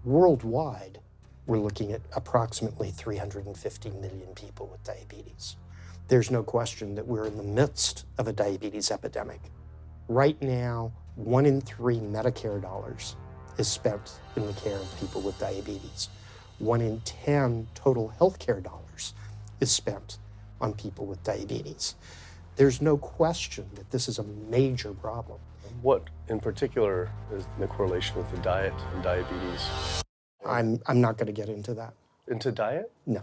Worldwide, we're looking at approximately 350 million people with diabetes. There's no question that we're in the midst of a diabetes epidemic. Right now, 1 in 3 Medicare dollars is spent in the care of people with diabetes. 1 in 10 total healthcare dollars is spent on people with diabetes. There's no question that this is a major problem. What in particular is the correlation with the diet and diabetes? I'm not going to get into that. Into diet? No.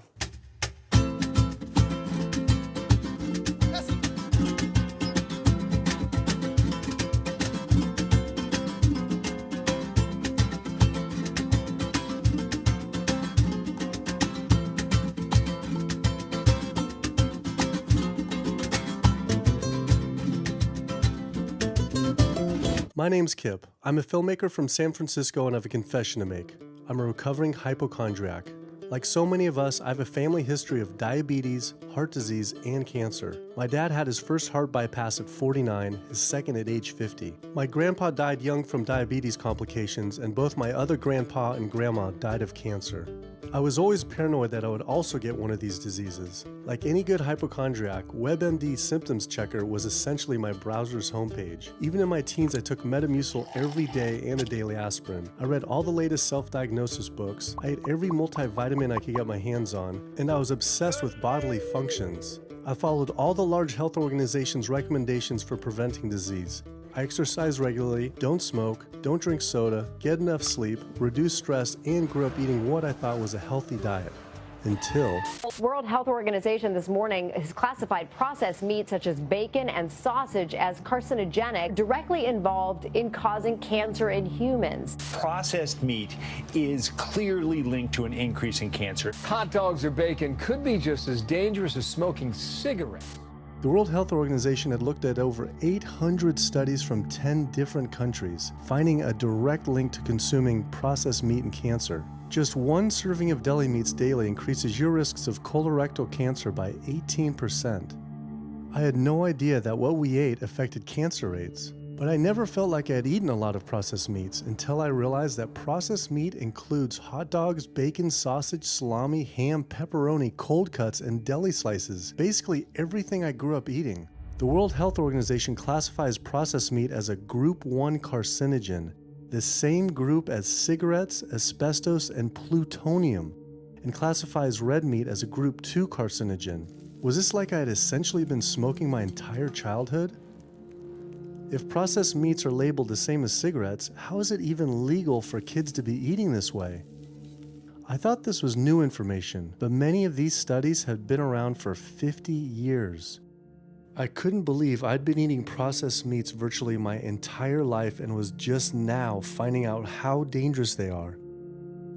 My name's Kip. I'm a filmmaker from San Francisco and I have a confession to make. I'm a recovering hypochondriac. Like so many of us, I have a family history of diabetes, heart disease, and cancer. My dad had his first heart bypass at 49, his second at age 50. My grandpa died young from diabetes complications, and both my other grandpa and grandma died of cancer. I was always paranoid that I would also get one of these diseases. Like any good hypochondriac, WebMD Symptoms Checker was essentially my browser's homepage. Even in my teens, I took Metamucil every day and a daily aspirin. I read all the latest self-diagnosis books, I ate every multivitamin I could get my hands on, and I was obsessed with bodily functions. I followed all the large health organizations' recommendations for preventing disease. I exercise regularly, don't smoke, don't drink soda, get enough sleep, reduce stress, and grew up eating what I thought was a healthy diet. Until... World Health Organization this morning has classified processed meat such as bacon and sausage as carcinogenic, directly involved in causing cancer in humans. Processed meat is clearly linked to an increase in cancer. Hot dogs or bacon could be just as dangerous as smoking cigarettes. The World Health Organization had looked at over 800 studies from 10 different countries, finding a direct link to consuming processed meat and cancer. Just one serving of deli meats daily increases your risks of colorectal cancer by 18%. I had no idea that what we ate affected cancer rates, but I never felt like I had eaten a lot of processed meats until I realized that processed meat includes hot dogs, bacon, sausage, salami, ham, pepperoni, cold cuts, and deli slices, basically everything I grew up eating. The World Health Organization classifies processed meat as a Group 1 carcinogen, the same group as cigarettes, asbestos, and plutonium, and classifies red meat as a Group 2 carcinogen. Was this like I had essentially been smoking my entire childhood? If processed meats are labeled the same as cigarettes, how is it even legal for kids to be eating this way? I thought this was new information, but many of these studies had been around for 50 years. I couldn't believe I'd been eating processed meats virtually my entire life and was just now finding out how dangerous they are.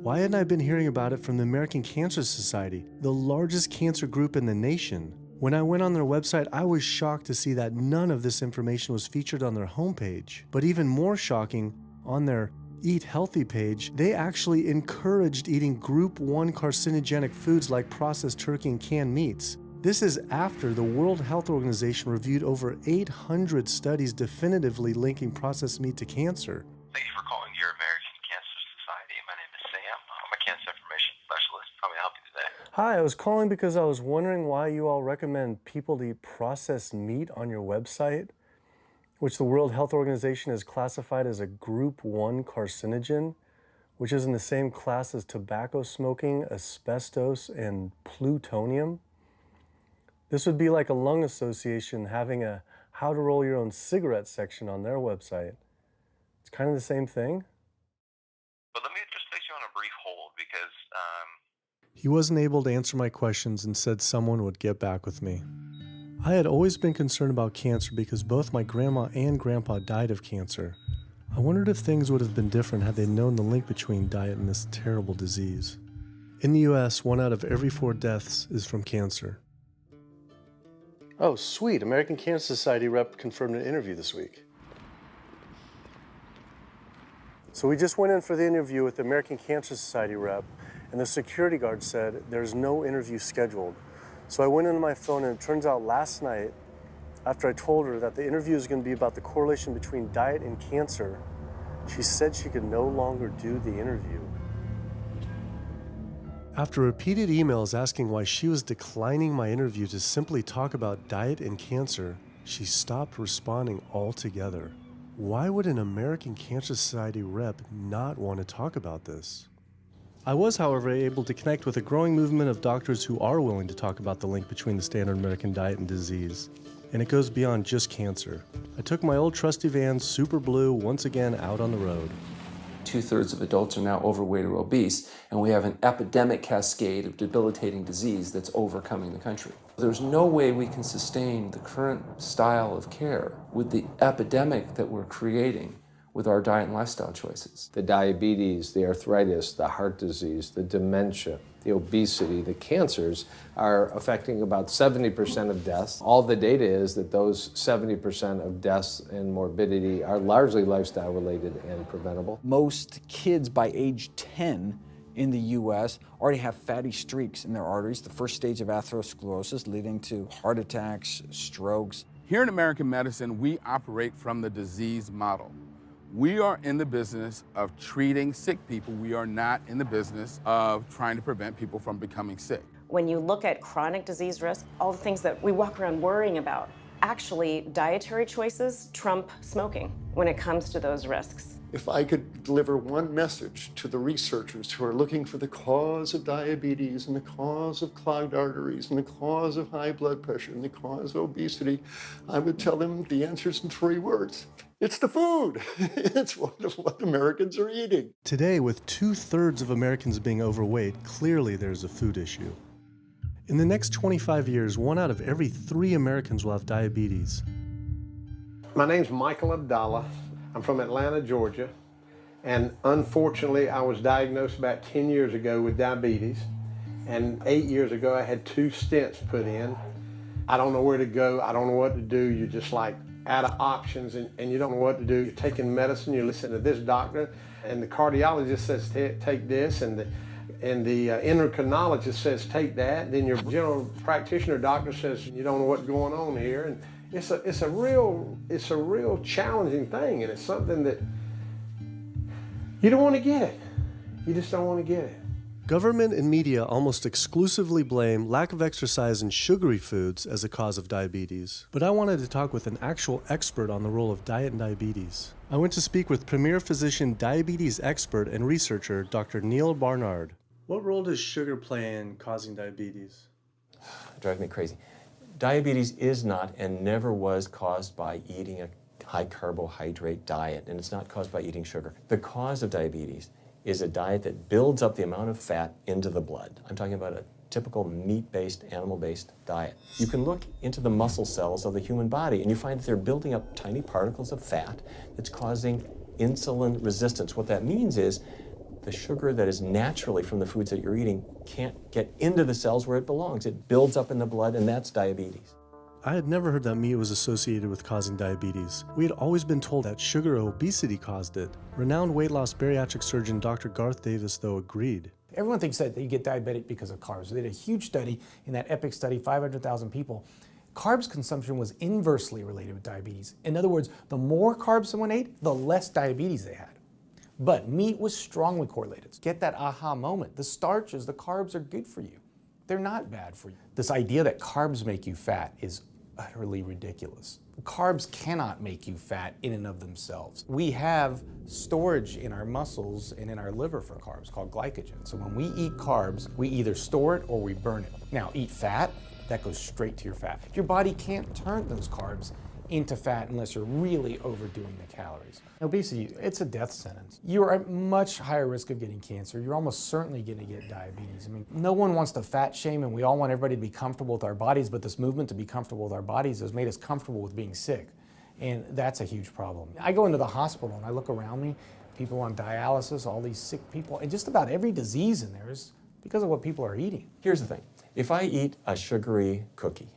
Why hadn't I been hearing about it from the American Cancer Society, the largest cancer group in the nation? When I went on their website, I was shocked to see that none of this information was featured on their homepage. But even more shocking, on their Eat Healthy page, they actually encouraged eating Group 1 carcinogenic foods like processed turkey and canned meats. This is after the World Health Organization reviewed over 800 studies definitively linking processed meat to cancer. Thank you for calling your American Cancer Society. My name is Sam. I'm a cancer information specialist. How may I help you today? Hi, I was calling because I was wondering why you all recommend people to eat processed meat on your website, which the World Health Organization has classified as a Group 1 carcinogen, which is in the same class as tobacco smoking, asbestos, and plutonium. This would be like a lung association having a how to roll your own cigarette section on their website. It's kind of the same thing. But let me just place you on a brief hold because He wasn't able to answer my questions and said someone would get back with me. I had always been concerned about cancer because both my grandma and grandpa died of cancer. I wondered if things would have been different had they known the link between diet and this terrible disease. In the US, 1 out of every 4 deaths is from cancer. Oh, sweet. American Cancer Society rep confirmed an interview this week. So we just went in for the interview with the American Cancer Society rep, and the security guard said there's no interview scheduled. So I went into my phone, and it turns out last night, after I told her that the interview is going to be about the correlation between diet and cancer, she said she could no longer do the interview. After repeated emails asking why she was declining my interview to simply talk about diet and cancer, she stopped responding altogether. Why would an American Cancer Society rep not want to talk about this? I was, however, able to connect with a growing movement of doctors who are willing to talk about the link between the standard American diet and disease. And it goes beyond just cancer. I took my old trusty van, Super Blue, once again out on the road. 2/3 of adults are now overweight or obese, and we have an epidemic cascade of debilitating disease that's overcoming the country. There's no way we can sustain the current style of care with the epidemic that we're creating with our diet and lifestyle choices. The diabetes, the arthritis, the heart disease, the dementia, the obesity, the cancers are affecting about 70% of deaths. All the data is that those 70% of deaths and morbidity are largely lifestyle related and preventable. Most kids by age 10 in the US already have fatty streaks in their arteries, the first stage of atherosclerosis leading to heart attacks, strokes. Here in American medicine, we operate from the disease model. We are in the business of treating sick people. We are not in the business of trying to prevent people from becoming sick. When you look at chronic disease risk, all the things that we walk around worrying about, actually dietary choices trump smoking when it comes to those risks. If I could deliver one message to the researchers who are looking for the cause of diabetes and the cause of clogged arteries and the cause of high blood pressure and the cause of obesity, I would tell them the answer's in 3 words. It's the food. It's what Americans are eating. Today, with 2/3 of Americans being overweight, clearly there's a food issue. In the next 25 years, 1 out of every 3 Americans will have diabetes. My name's Michael Abdallah. I'm from Atlanta, Georgia, and unfortunately I was diagnosed about 10 years ago with diabetes, and 8 years ago I had 2 stents put in. I don't know where to go, I don't know what to do, you're just like out of options and you don't know what to do. You're taking medicine, you listen to this doctor, and the cardiologist says take this, and the endocrinologist says take that, then your general practitioner doctor says you don't know what's going on here. And it's a real challenging thing, and it's something that you don't want to get it. You just don't want to get it. Government and media almost exclusively blame lack of exercise and sugary foods as a cause of diabetes. But I wanted to talk with an actual expert on the role of diet and diabetes. I went to speak with premier physician, diabetes expert, and researcher, Dr. Neil Barnard. What role does sugar play in causing diabetes? It drives me crazy. Diabetes is not and never was caused by eating a high carbohydrate diet, and it's not caused by eating sugar. The cause of diabetes is a diet that builds up the amount of fat into the blood. I'm talking about a typical meat-based, animal-based diet. You can look into the muscle cells of the human body and you find that they're building up tiny particles of fat that's causing insulin resistance. What that means is the sugar that is naturally from the foods that you're eating can't get into the cells where it belongs. It builds up in the blood, and that's diabetes. I had never heard that meat was associated with causing diabetes. We had always been told that sugar or obesity caused it. Renowned weight loss bariatric surgeon Dr. Garth Davis, though, agreed. Everyone thinks that you get diabetic because of carbs. They did a huge study in that EPIC study, 500,000 people. Carbs consumption was inversely related with diabetes. In other words, the more carbs someone ate, the less diabetes they had. But meat was strongly correlated. Get that aha moment. The starches, the carbs are good for you. They're not bad for you. This idea that carbs make you fat is utterly ridiculous. Carbs cannot make you fat in and of themselves. We have storage in our muscles and in our liver for carbs called glycogen. So when we eat carbs, we either store it or we burn it. Now, eat fat, that goes straight to your fat. Your body can't turn those carbs into fat unless you're really overdoing the calories. Obesity, it's a death sentence. You're at much higher risk of getting cancer. You're almost certainly going to get diabetes. I mean, no one wants to fat shame, and we all want everybody to be comfortable with our bodies, but this movement to be comfortable with our bodies has made us comfortable with being sick, and that's a huge problem. I go into the hospital and I look around me, people on dialysis, all these sick people, and just about every disease in there is because of what people are eating. Here's the thing. If I eat a sugary cookie,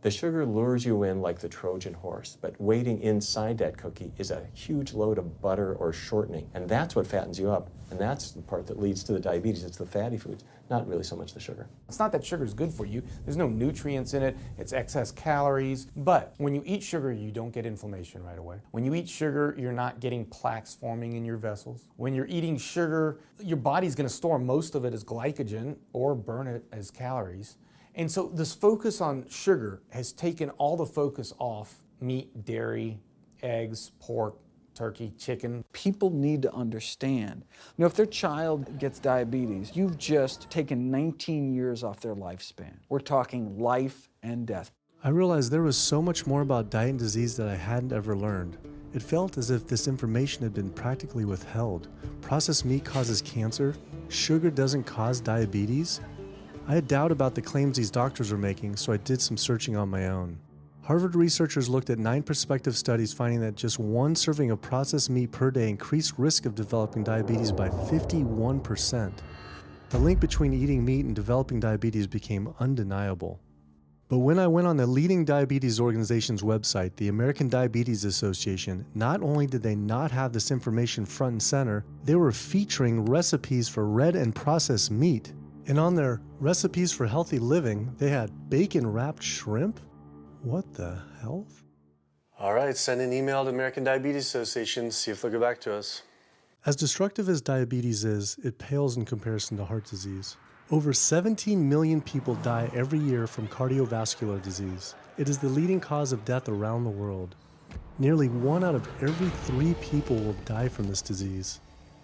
The sugar lures you in like the Trojan horse, but waiting inside that cookie is a huge load of butter or shortening, and that's what fattens you up, and that's the part that leads to the diabetes. It's the fatty foods, not really so much the sugar. It's not that sugar is good for you. There's no nutrients in it. It's excess calories. But when you eat sugar, you don't get inflammation right away. When you eat sugar, you're not getting plaques forming in your vessels. When you're eating sugar, your body's going to store most of it as glycogen or burn it as calories. And so this focus on sugar has taken all the focus off meat, dairy, eggs, pork, turkey, chicken. People need to understand, if their child gets diabetes, you've just taken 19 years off their lifespan. We're talking life and death. I realized there was so much more about diet and disease that I hadn't ever learned. It felt as if this information had been practically withheld. Processed meat causes cancer. Sugar doesn't cause diabetes. I had doubt about the claims these doctors were making, so I did some searching on my own. Harvard researchers looked at 9 prospective studies finding that just one serving of processed meat per day increased risk of developing diabetes by 51%. The link between eating meat and developing diabetes became undeniable. But when I went on the leading diabetes organization's website, the American Diabetes Association, not only did they not have this information front and center, they were featuring recipes for red and processed meat. And on their recipes for healthy living, they had bacon-wrapped shrimp? What the hell? All right, send an email to the American Diabetes Association, see if they'll get back to us. As destructive as diabetes is, it pales in comparison to heart disease. Over 17 million people die every year from cardiovascular disease. It is the leading cause of death around the world. Nearly 1 out of every 3 people will die from this disease.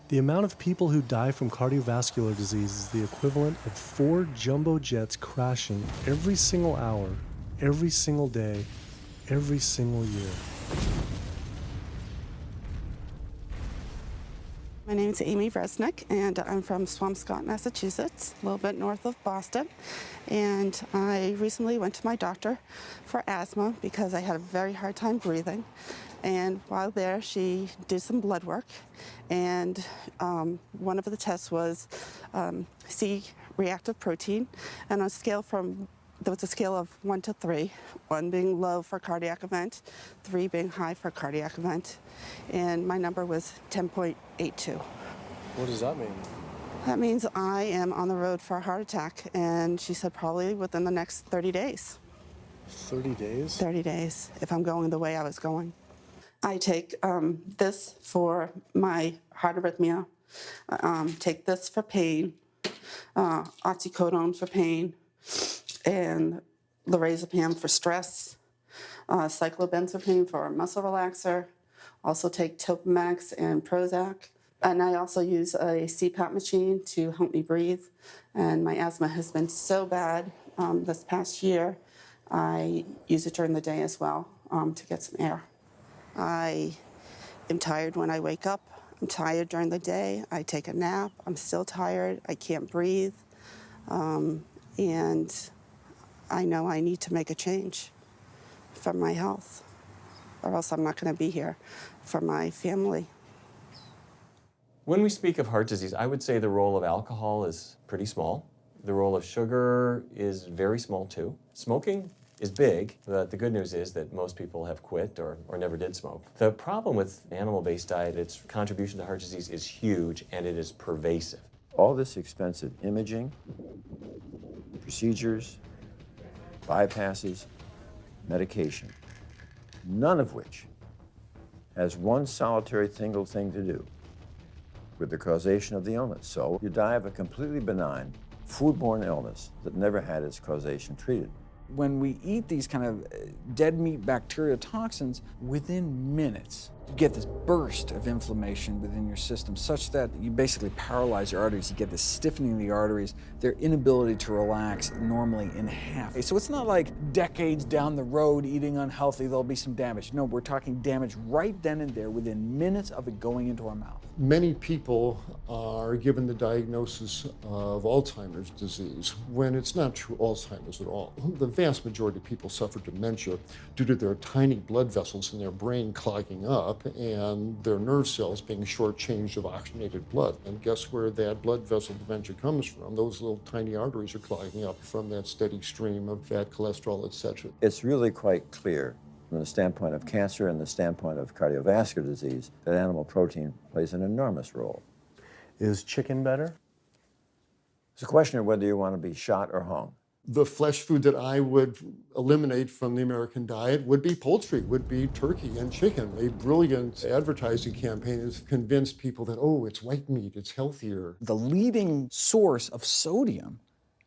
The amount of people who die from cardiovascular disease is the equivalent of 4 jumbo jets crashing every single hour, every single day, every single year. My name is Amy Resnick, and I'm from Swampscott, Massachusetts, a little bit north of Boston. And I recently went to my doctor for asthma because I had a very hard time breathing. And while there, she did some blood work, and one of the tests was C-reactive protein, and on a scale from there was a scale of 1 to 3, 1 being low for cardiac event, 3 being high for cardiac event, and my number was 10.82. What does that mean? That means I am on the road for a heart attack, and she said probably within the next 30 days. 30 days? 30 days, if I'm going the way I was going. I take this for my heart arrhythmia, take this for pain, oxycodone for pain, and lorazepam for stress, cyclobenzaprine for a muscle relaxer, also take Topamax and Prozac, and I also use a CPAP machine to help me breathe, and my asthma has been so bad this past year, I use it during the day as well to get some air. I am tired when I wake up, I'm tired during the day, I take a nap, I'm still tired, I can't breathe, and I know I need to make a change for my health, or else I'm not going to be here for my family. When we speak of heart disease, I would say the role of alcohol is pretty small. The role of sugar is very small too. Smoking is big, but the good news is that most people have quit or never did smoke. The problem with animal-based diet, its contribution to heart disease is huge and it is pervasive. All this expensive imaging, procedures, bypasses, medication, none of which has one solitary single thing to do with the causation of the illness. So you die of a completely benign, foodborne illness that never had its causation treated. When we eat these kind of dead meat bacteria toxins, within minutes, you get this burst of inflammation within your system such that you basically paralyze your arteries. You get this stiffening of the arteries, their inability to relax normally in half. So it's not like decades down the road eating unhealthy, there'll be some damage. No, we're talking damage right then and there within minutes of it going into our mouth. Many people are given the diagnosis of Alzheimer's disease when it's not true Alzheimer's at all. The vast majority of people suffer dementia due to their tiny blood vessels in their brain clogging up up and their nerve cells being shortchanged of oxygenated blood. And guess where that blood vessel dementia comes from? Those little tiny arteries are clogging up from that steady stream of fat, cholesterol, etc. It's really quite clear from the standpoint of cancer and the standpoint of cardiovascular disease that animal protein plays an enormous role. Is chicken better? It's a question of whether you want to be shot or hung. The flesh food that I would eliminate from the American diet would be poultry, would be turkey and chicken. A brilliant advertising campaign has convinced people that, oh, it's white meat, it's healthier. The leading source of sodium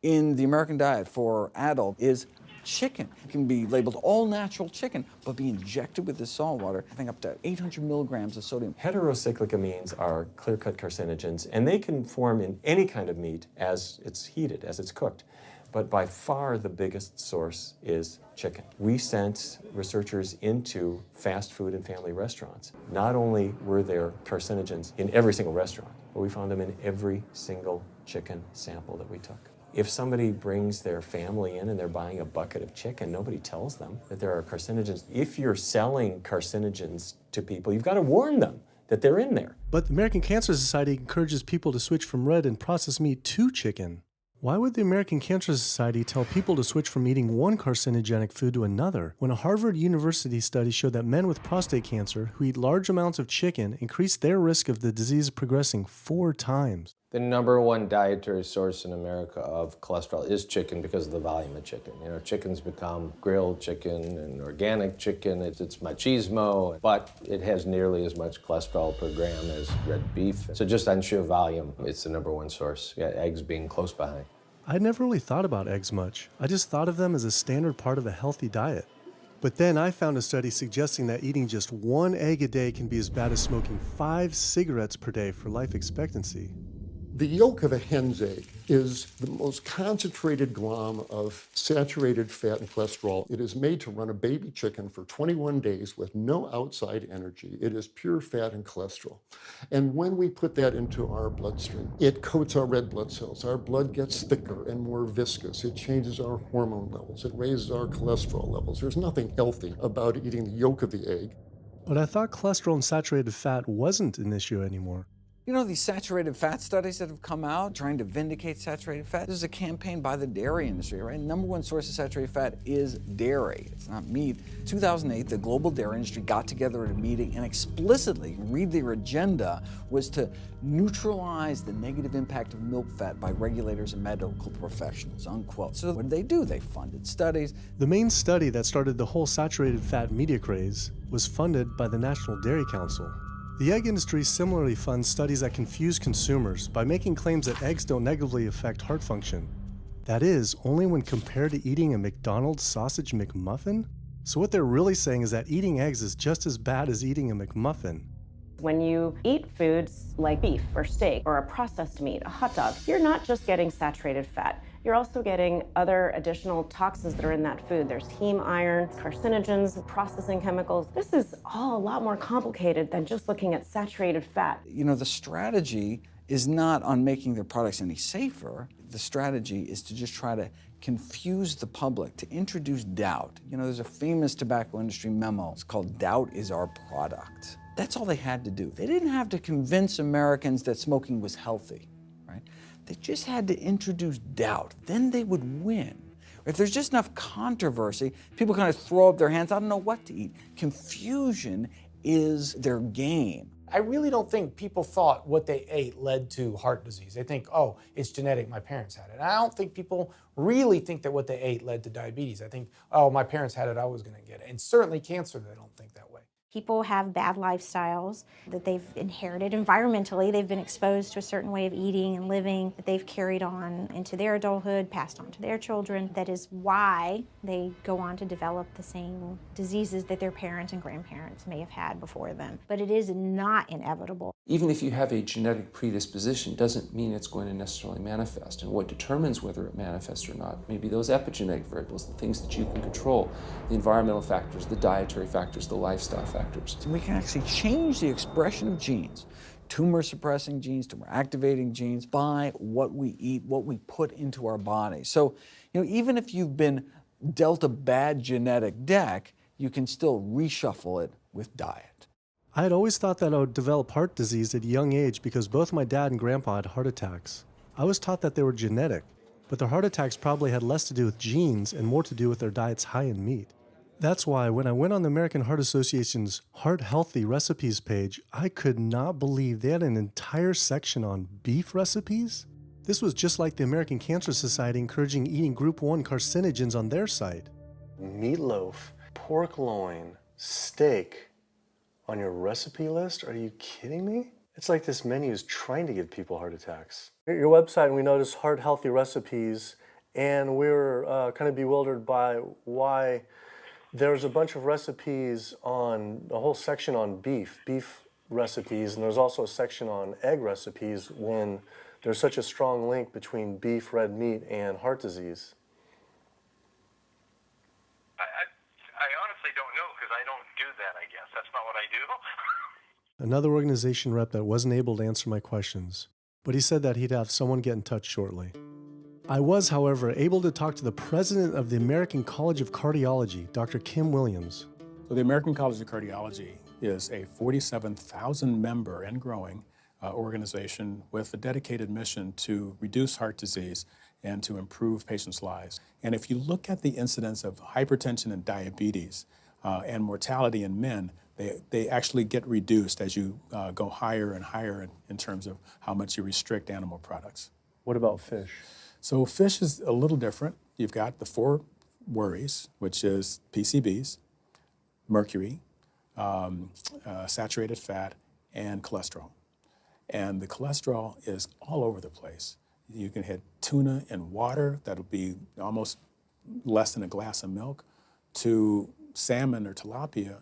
in the American diet for adult is chicken. It can be labeled all natural chicken, but be injected with this salt water, I think up to 800 milligrams of sodium. Heterocyclic amines are clear-cut carcinogens, and they can form in any kind of meat as it's heated, as it's cooked. But by far the biggest source is chicken. We sent researchers into fast food and family restaurants. Not only were there carcinogens in every single restaurant, but we found them in every single chicken sample that we took. If somebody brings their family in and they're buying a bucket of chicken, nobody tells them that there are carcinogens. If you're selling carcinogens to people, you've got to warn them that they're in there. But the American Cancer Society encourages people to switch from red and processed meat to chicken. Why would the American Cancer Society tell people to switch from eating one carcinogenic food to another when a Harvard University study showed that men with prostate cancer who eat large amounts of chicken increase their risk of the disease progressing 4 times? The #1 dietary source in America of cholesterol is chicken because of the volume of chicken. You know, chicken's become grilled chicken and organic chicken. It's machismo, but it has nearly as much cholesterol per gram as red beef. So just on sheer volume, it's the #1 source. Yeah, eggs being close behind. I'd never really thought about eggs much. I just thought of them as a standard part of a healthy diet. But then I found a study suggesting that eating just 1 egg a day can be as bad as smoking 5 cigarettes per day for life expectancy. The yolk of a hen's egg is the most concentrated glom of saturated fat and cholesterol. It is made to run a baby chicken for 21 days with no outside energy. It is pure fat and cholesterol. And when we put that into our bloodstream, it coats our red blood cells. Our blood gets thicker and more viscous. It changes our hormone levels. It raises our cholesterol levels. There's nothing healthy about eating the yolk of the egg. But I thought cholesterol and saturated fat wasn't an issue anymore. You know, these saturated fat studies that have come out trying to vindicate saturated fat, this is a campaign by the dairy industry, right? #1 source of saturated fat is dairy. It's not meat. 2008, the global dairy industry got together at a meeting and explicitly, read their agenda, was to neutralize the negative impact of milk fat by regulators and medical professionals, unquote. So what did? They funded studies. The main study that started the whole saturated fat media craze was funded by the National Dairy Council. The egg industry similarly funds studies that confuse consumers by making claims that eggs don't negatively affect heart function. That is, only when compared to eating a McDonald's sausage McMuffin? So what they're really saying is that eating eggs is just as bad as eating a McMuffin. When you eat foods like beef or steak or a processed meat, a hot dog, you're not just getting saturated fat. You're also getting other additional toxins that are in that food. There's heme iron, carcinogens, processing chemicals. This is all a lot more complicated than just looking at saturated fat. You know, the strategy is not on making their products any safer. The strategy is to just try to confuse the public, to introduce doubt. You know, there's a famous tobacco industry memo. It's called "Doubt is Our Product." That's all they had to do. They didn't have to convince Americans that smoking was healthy, right? They just had to introduce doubt. Then they would win. If there's just enough controversy, people kind of throw up their hands, I don't know what to eat. Confusion is their game. I really don't think people thought what they ate led to heart disease. They think, oh, it's genetic, my parents had it. And I don't think people really think that what they ate led to diabetes. I think, oh, my parents had it, I was gonna get it. And certainly cancer, they don't think that way. People have bad lifestyles that they've inherited environmentally. They've been exposed to a certain way of eating and living that they've carried on into their adulthood, passed on to their children. That is why they go on to develop the same diseases that their parents and grandparents may have had before them. But it is not inevitable. Even if you have a genetic predisposition, doesn't mean it's going to necessarily manifest. And what determines whether it manifests or not may be those epigenetic variables, the things that you can control, the environmental factors, the dietary factors, the lifestyle factors. So we can actually change the expression of genes, tumor-suppressing genes, tumor-activating genes, by what we eat, what we put into our body. So, you know, even if you've been dealt a bad genetic deck, you can still reshuffle it with diet. I had always thought that I would develop heart disease at a young age because both my dad and grandpa had heart attacks. I was taught that they were genetic, but their heart attacks probably had less to do with genes and more to do with their diets high in meat. That's why when I went on the American Heart Association's Heart Healthy Recipes page, I could not believe they had an entire section on beef recipes. This was just like the American Cancer Society encouraging eating Group 1 carcinogens on their site. Meatloaf, pork loin, steak on your recipe list? Are you kidding me? It's like this menu is trying to give people heart attacks. Your website, we noticed Heart Healthy Recipes, and we were kind of bewildered by why there's a bunch of recipes on, a whole section on beef recipes, and there's also a section on egg recipes when there's such a strong link between beef, red meat, and heart disease. I honestly don't know because I don't do that, I guess. That's not what I do. Another organization rep that wasn't able to answer my questions, but he said that he'd have someone get in touch shortly. I was, however, able to talk to the president of the American College of Cardiology, Dr. Kim Williams. So the American College of Cardiology is a 47,000 member and growing organization with a dedicated mission to reduce heart disease and to improve patients' lives. And if you look at the incidence of hypertension and diabetes and mortality in men, they actually get reduced as you go higher and higher in terms of how much you restrict animal products. What about fish? So fish is a little different. You've got the 4 worries, which is PCBs, mercury, saturated fat, and cholesterol. And the cholesterol is all over the place. You can hit tuna and water, that'll be almost less than a glass of milk, to salmon or tilapia,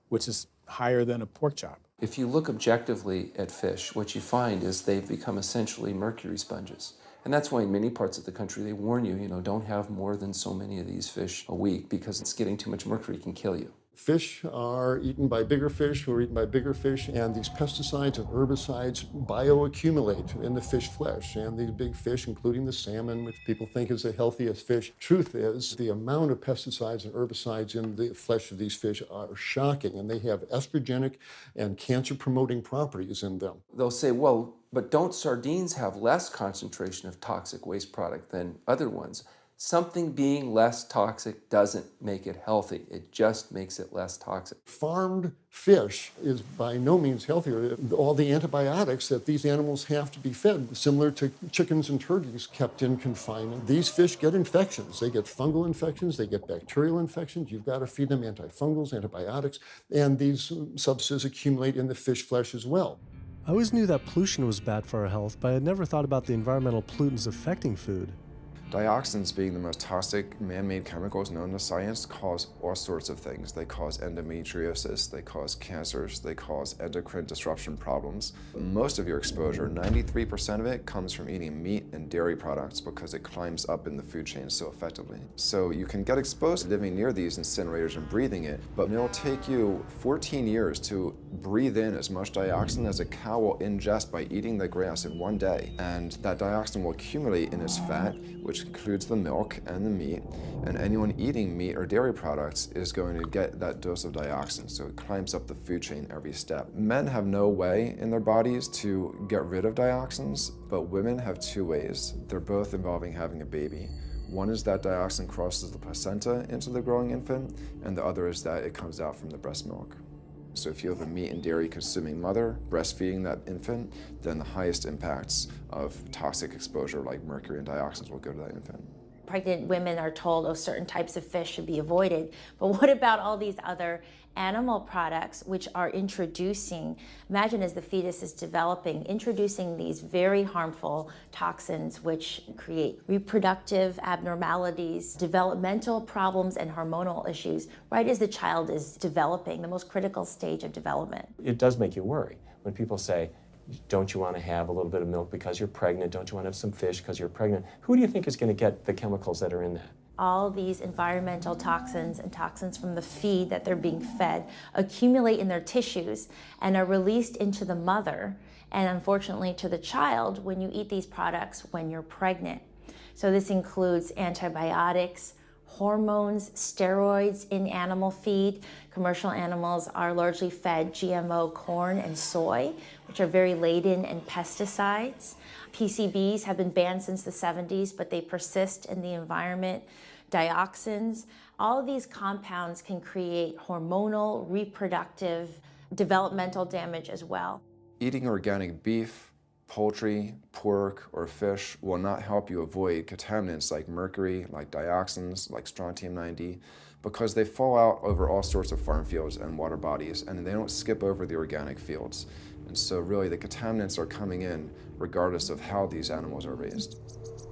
which is higher than a pork chop. If you look objectively at fish, what you find is they've become essentially mercury sponges. And that's why in many parts of the country they warn you, don't have more than so many of these fish a week because it's getting too much mercury can kill you. Fish are eaten by bigger fish who are eaten by bigger fish, and these pesticides and herbicides bioaccumulate in the fish flesh. And these big fish, including the salmon, which people think is the healthiest fish, truth is the amount of pesticides and herbicides in the flesh of these fish are shocking, and they have estrogenic and cancer-promoting properties in them. They'll say, well, but don't sardines have less concentration of toxic waste product than other ones? Something being less toxic doesn't make it healthy. It just makes it less toxic. Farmed fish is by no means healthier. All the antibiotics that these animals have to be fed, similar to chickens and turkeys kept in confinement. These fish get infections. They get fungal infections, they get bacterial infections. You've got to feed them antifungals, antibiotics, and these substances accumulate in the fish flesh as well. I always knew that pollution was bad for our health, but I had never thought about the environmental pollutants affecting food. Dioxins, being the most toxic man-made chemicals known to science, cause all sorts of things. They cause endometriosis, they cause cancers, they cause endocrine disruption problems. Most of your exposure, 93% of it, comes from eating meat and dairy products because it climbs up in the food chain so effectively. So you can get exposed living near these incinerators and breathing it, but it'll take you 14 years to breathe in as much dioxin as a cow will ingest by eating the grass in one day. And that dioxin will accumulate in its fat, which includes the milk and the meat, and anyone eating meat or dairy products is going to get that dose of dioxin, so it climbs up the food chain every step. Men have no way in their bodies to get rid of dioxins, but women have 2 ways. They're both involving having a baby. One is that dioxin crosses the placenta into the growing infant, and the other is that it comes out from the breast milk. So if you have a meat and dairy consuming mother breastfeeding that infant, then the highest impacts of toxic exposure like mercury and dioxins will go to that infant. Pregnant women are told, oh, certain types of fish should be avoided. But what about all these other animal products which are introducing, imagine as the fetus is developing, introducing these very harmful toxins which create reproductive abnormalities, developmental problems, and hormonal issues right as the child is developing, the most critical stage of development. It does make you worry when people say, don't you want to have a little bit of milk because you're pregnant? Don't you want to have some fish because you're pregnant? Who do you think is going to get the chemicals that are in that? All these environmental toxins and toxins from the feed that they're being fed accumulate in their tissues and are released into the mother and unfortunately to the child when you eat these products when you're pregnant. So this includes antibiotics, hormones, steroids in animal feed. Commercial animals are largely fed GMO corn and soy, which are very laden in pesticides. PCBs have been banned since the 70s, but they persist in the environment. Dioxins, all of these compounds can create hormonal, reproductive, developmental damage as well. Eating organic beef, poultry, pork, or fish will not help you avoid contaminants like mercury, like dioxins, like strontium-90, because they fall out over all sorts of farm fields and water bodies, and they don't skip over the organic fields. And so really the contaminants are coming in regardless of how these animals are raised.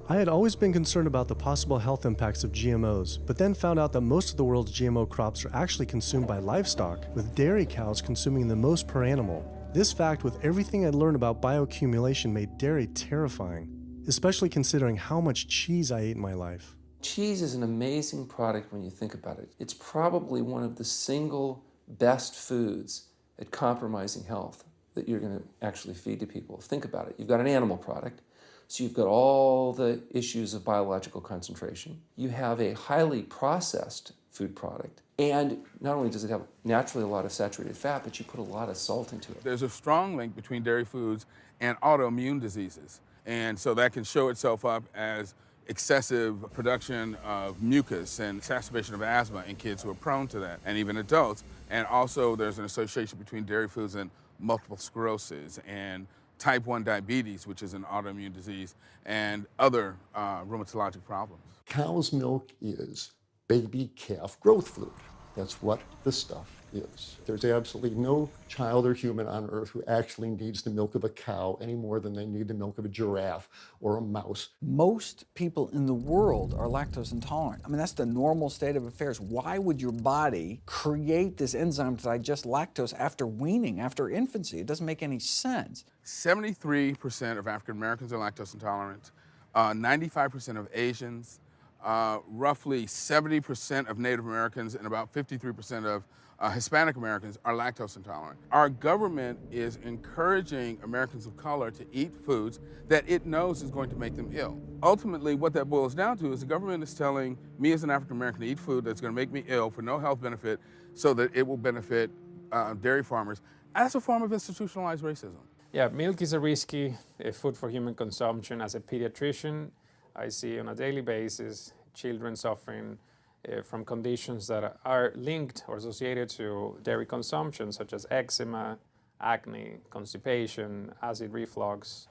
I had always been concerned about the possible health impacts of GMOs, but then found out that most of the world's GMO crops are actually consumed by livestock, with dairy cows consuming the most per animal. This fact, with everything I'd learned about bioaccumulation, made dairy terrifying, especially considering how much cheese I ate in my life. Cheese is an amazing product when you think about it. It's probably one of the single best foods at compromising health that you're going to actually feed to people. Think about it. You've got an animal product, so you've got all the issues of biological concentration. You have a highly processed food product, and not only does it have naturally a lot of saturated fat, but you put a lot of salt into it. There's a strong link between dairy foods and autoimmune diseases, and so that can show itself up as excessive production of mucus and exacerbation of asthma in kids who are prone to that, and even adults. And also there's an association between dairy foods and multiple sclerosis and type 1 diabetes, which is an autoimmune disease, and other rheumatologic problems. Cow's milk is baby calf growth fluid. That's what the stuff is. There's absolutely no child or human on earth who actually needs the milk of a cow any more than they need the milk of a giraffe or a mouse. Most people in the world are lactose intolerant. I mean, that's the normal state of affairs. Why would your body create this enzyme to digest lactose after weaning, after infancy? It doesn't make any sense. 73% of African Americans are lactose intolerant, 95% of Asians, roughly 70% of Native Americans, and about 53% of Hispanic Americans are lactose intolerant. Our government is encouraging Americans of color to eat foods that it knows is going to make them ill. Ultimately, what that boils down to is the government is telling me as an African American to eat food that's going to make me ill for no health benefit so that it will benefit dairy farmers. That's a form of institutionalized racism. Yeah, milk is a risky food for human consumption. As a pediatrician, I see on a daily basis children suffering from conditions that are linked or associated to dairy consumption, such as eczema, acne, constipation, acid reflux,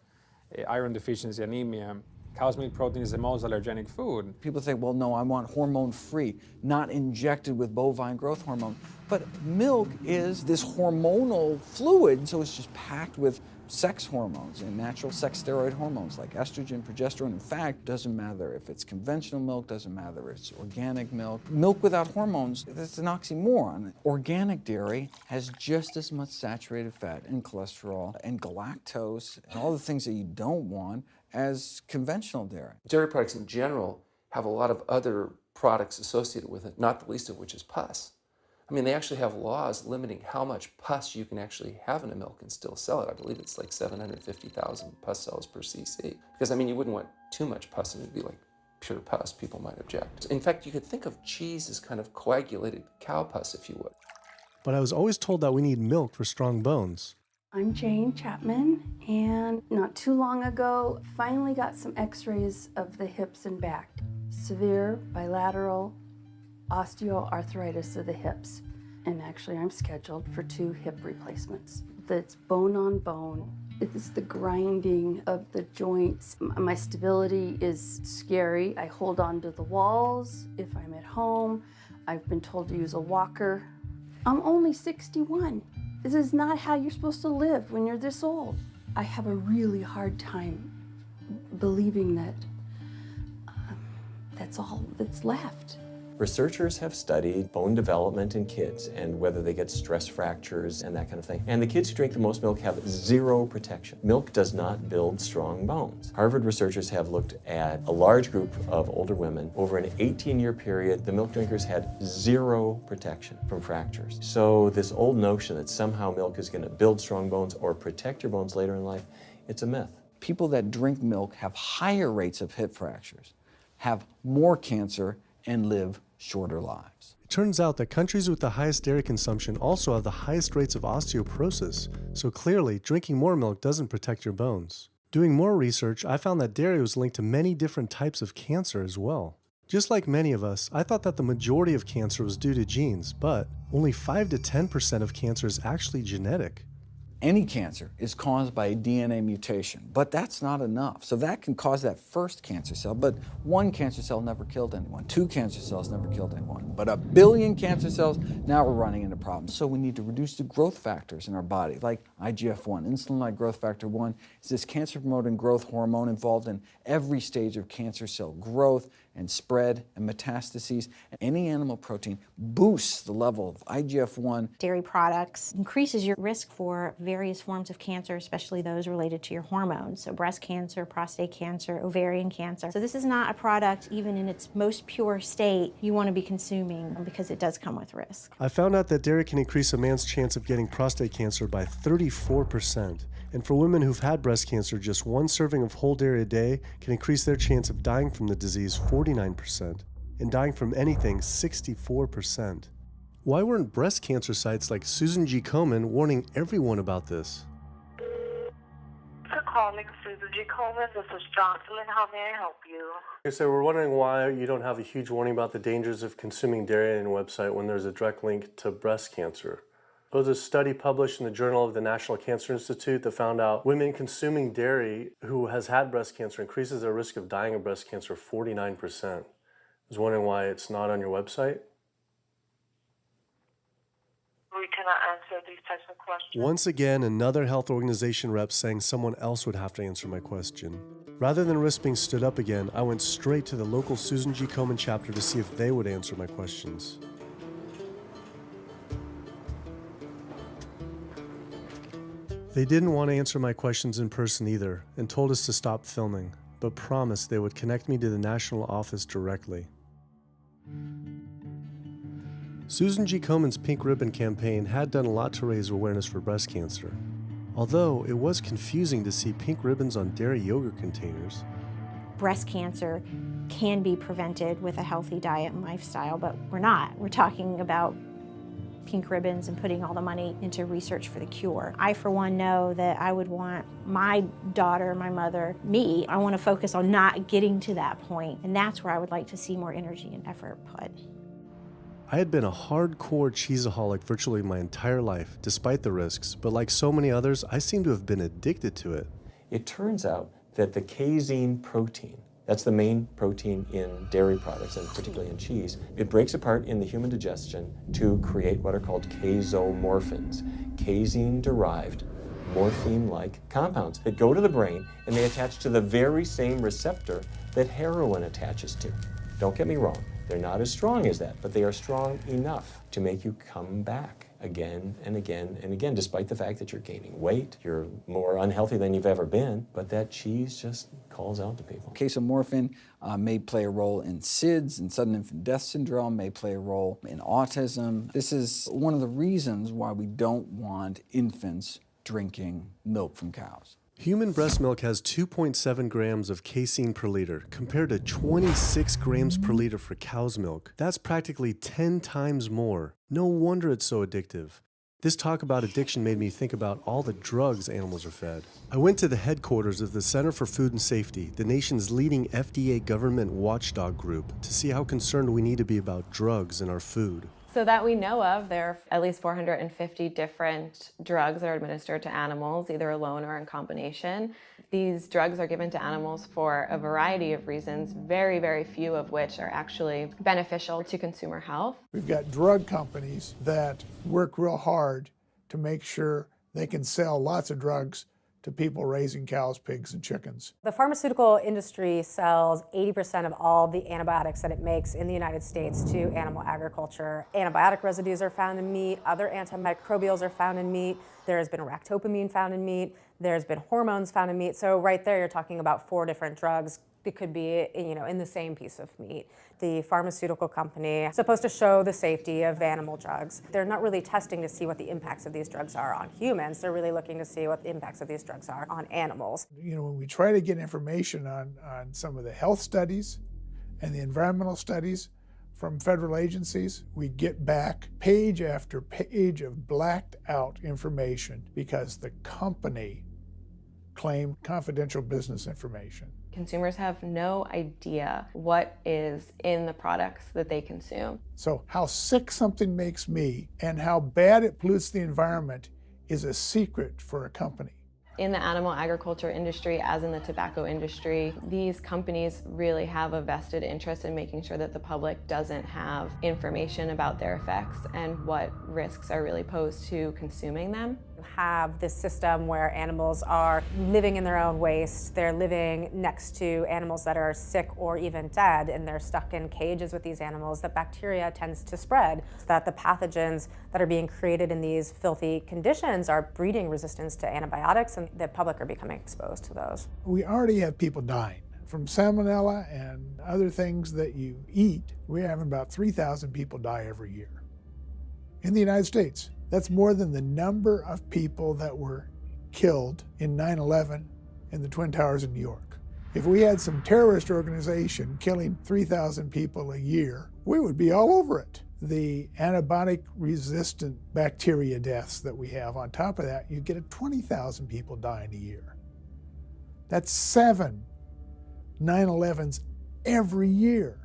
iron deficiency, anemia. Cow's milk protein is the most allergenic food. People say, well, no, I want hormone-free, not injected with bovine growth hormone. But milk is this hormonal fluid, so it's just packed with sex hormones and natural sex steroid hormones like estrogen, progesterone. In fact, doesn't matter if it's conventional milk, doesn't matter if it's organic milk. Milk without hormones, that's an oxymoron. Organic dairy has just as much saturated fat and cholesterol and galactose and all the things that you don't want as conventional dairy. Dairy products in general have a lot of other products associated with it, not the least of which is pus. I mean, they actually have laws limiting how much pus you can actually have in a milk and still sell it. I believe it's like 750,000 pus cells per cc. Because, I mean, you wouldn't want too much pus and it'd be like pure pus. People might object. In fact, you could think of cheese as kind of coagulated cow pus, if you would. But I was always told that we need milk for strong bones. I'm Jane Chapman, and not too long ago, finally got some x-rays of the hips and back. Severe bilateral osteoarthritis of the hips. And actually, I'm scheduled for 2 hip replacements. That's bone on bone. It's the grinding of the joints. My stability is scary. I hold on to the walls if I'm at home. I've been told to use a walker. I'm only 61. This is not how you're supposed to live when you're this old. I have a really hard time believing that that's all that's left. Researchers have studied bone development in kids and whether they get stress fractures and that kind of thing. And the kids who drink the most milk have 0 protection. Milk does not build strong bones. Harvard researchers have looked at a large group of older women. Over an 18-year period, the milk drinkers had 0 protection from fractures. So this old notion that somehow milk is going to build strong bones or protect your bones later in life, it's a myth. People that drink milk have higher rates of hip fractures, have more cancer, and live shorter lives. It turns out that countries with the highest dairy consumption also have the highest rates of osteoporosis, so clearly drinking more milk doesn't protect your bones. Doing more research, I found that dairy was linked to many different types of cancer as well. Just like many of us, I thought that the majority of cancer was due to genes, but only 5 to 10% of cancer is actually genetic. Any cancer is caused by a DNA mutation, but that's not enough. So that can cause that first cancer cell, but one cancer cell never killed anyone. 2 cancer cells never killed anyone. But 1 billion cancer cells, now we're running into problems. So we need to reduce the growth factors in our body, like IGF-1. Insulin-like growth factor 1 is this cancer-promoting growth hormone involved in every stage of cancer cell growth and spread and metastases. Any animal protein boosts the level of IGF-1. Dairy products increases your risk for various forms of cancer, especially those related to your hormones. So breast cancer, prostate cancer, ovarian cancer. So this is not a product, even in its most pure state, you want to be consuming because it does come with risk. I found out that dairy can increase a man's chance of getting prostate cancer by 34%. And for women who've had breast cancer, just 1 serving of whole dairy a day can increase their chance of dying from the disease 49%, and dying from anything 64%. Why weren't breast cancer sites like Susan G. Komen warning everyone about this? For calling Susan G. Komen, this is Jocelyn. How may I help you? Okay, so we're wondering why you don't have a huge warning about the dangers of consuming dairy on your website when there's a direct link to breast cancer. There was a study published in the Journal of the National Cancer Institute that found out women consuming dairy who has had breast cancer increases their risk of dying of breast cancer 49%. I was wondering why it's not on your website. We cannot answer these types of questions. Once again, another health organization rep saying someone else would have to answer my question. Rather than risk being stood up again, I went straight to the local Susan G. Komen chapter to see if they would answer my questions. They didn't want to answer my questions in person either, and told us to stop filming, but promised they would connect me to the national office directly. Susan G. Komen's Pink Ribbon campaign had done a lot to raise awareness for breast cancer, although it was confusing to see pink ribbons on dairy yogurt containers. Breast cancer can be prevented with a healthy diet and lifestyle, but we're not. We're talking about pink ribbons and putting all the money into research for the cure. I, for one, know that I would want my daughter, my mother, me, I want to focus on not getting to that point, and that's where I would like to see more energy and effort put. I had been a hardcore cheeseaholic virtually my entire life, despite the risks, but like so many others, I seem to have been addicted to it. It turns out that the casein protein, that's the main protein in dairy products, and particularly in cheese, it breaks apart in the human digestion to create what are called casomorphins, casein-derived morphine-like compounds that go to the brain, and they attach to the very same receptor that heroin attaches to. Don't get me wrong, they're not as strong as that, but they are strong enough to make you come back again and again and again, despite the fact that you're gaining weight, you're more unhealthy than you've ever been, but that cheese just calls out to people. Casomorphin may play a role in SIDS, and sudden infant death syndrome, may play a role in autism. This is one of the reasons why we don't want infants drinking milk from cows. Human breast milk has 2.7 grams of casein per liter, compared to 26 grams per liter for cow's milk. That's practically 10 times more. No wonder it's so addictive. This talk about addiction made me think about all the drugs animals are fed. I went to the headquarters of the Center for Food and Safety, the nation's leading FDA government watchdog group, to see how concerned we need to be about drugs in our food. So that we know of, there are at least 450 different drugs that are administered to animals, either alone or in combination. These drugs are given to animals for a variety of reasons, very, very few of which are actually beneficial to consumer health. We've got drug companies that work real hard to make sure they can sell lots of drugs to people raising cows, pigs, and chickens. The pharmaceutical industry sells 80% of all the antibiotics that it makes in the United States to animal agriculture. Antibiotic residues are found in meat, other antimicrobials are found in meat, there has been ractopamine found in meat, there's been hormones found in meat. So right there you're talking about 4 different drugs. It could be, in the same piece of meat. The pharmaceutical company is supposed to show the safety of animal drugs. They're not really testing to see what the impacts of these drugs are on humans. They're really looking to see what the impacts of these drugs are on animals. When we try to get information on some of the health studies and the environmental studies, from federal agencies, we get back page after page of blacked out information because the company claimed confidential business information. Consumers have no idea what is in the products that they consume. So how sick something makes me and how bad it pollutes the environment is a secret for a company. In the animal agriculture industry, as in the tobacco industry, these companies really have a vested interest in making sure that the public doesn't have information about their effects and what risks are really posed to consuming them. You have this system where animals are living in their own waste. They're living next to animals that are sick or even dead, and they're stuck in cages with these animals. The bacteria tends to spread, so that the pathogens that are being created in these filthy conditions are breeding resistance to antibiotics, and the public are becoming exposed to those. We already have people dying from salmonella and other things that you eat. We're having about 3,000 people die every year in the United States. That's more than the number of people that were killed in 9/11 in the Twin Towers in New York. If we had some terrorist organization killing 3,000 people a year, we would be all over it. The antibiotic-resistant bacteria deaths that we have, on top of that, you get 20,000 people dying a year. That's 7 9/11s every year.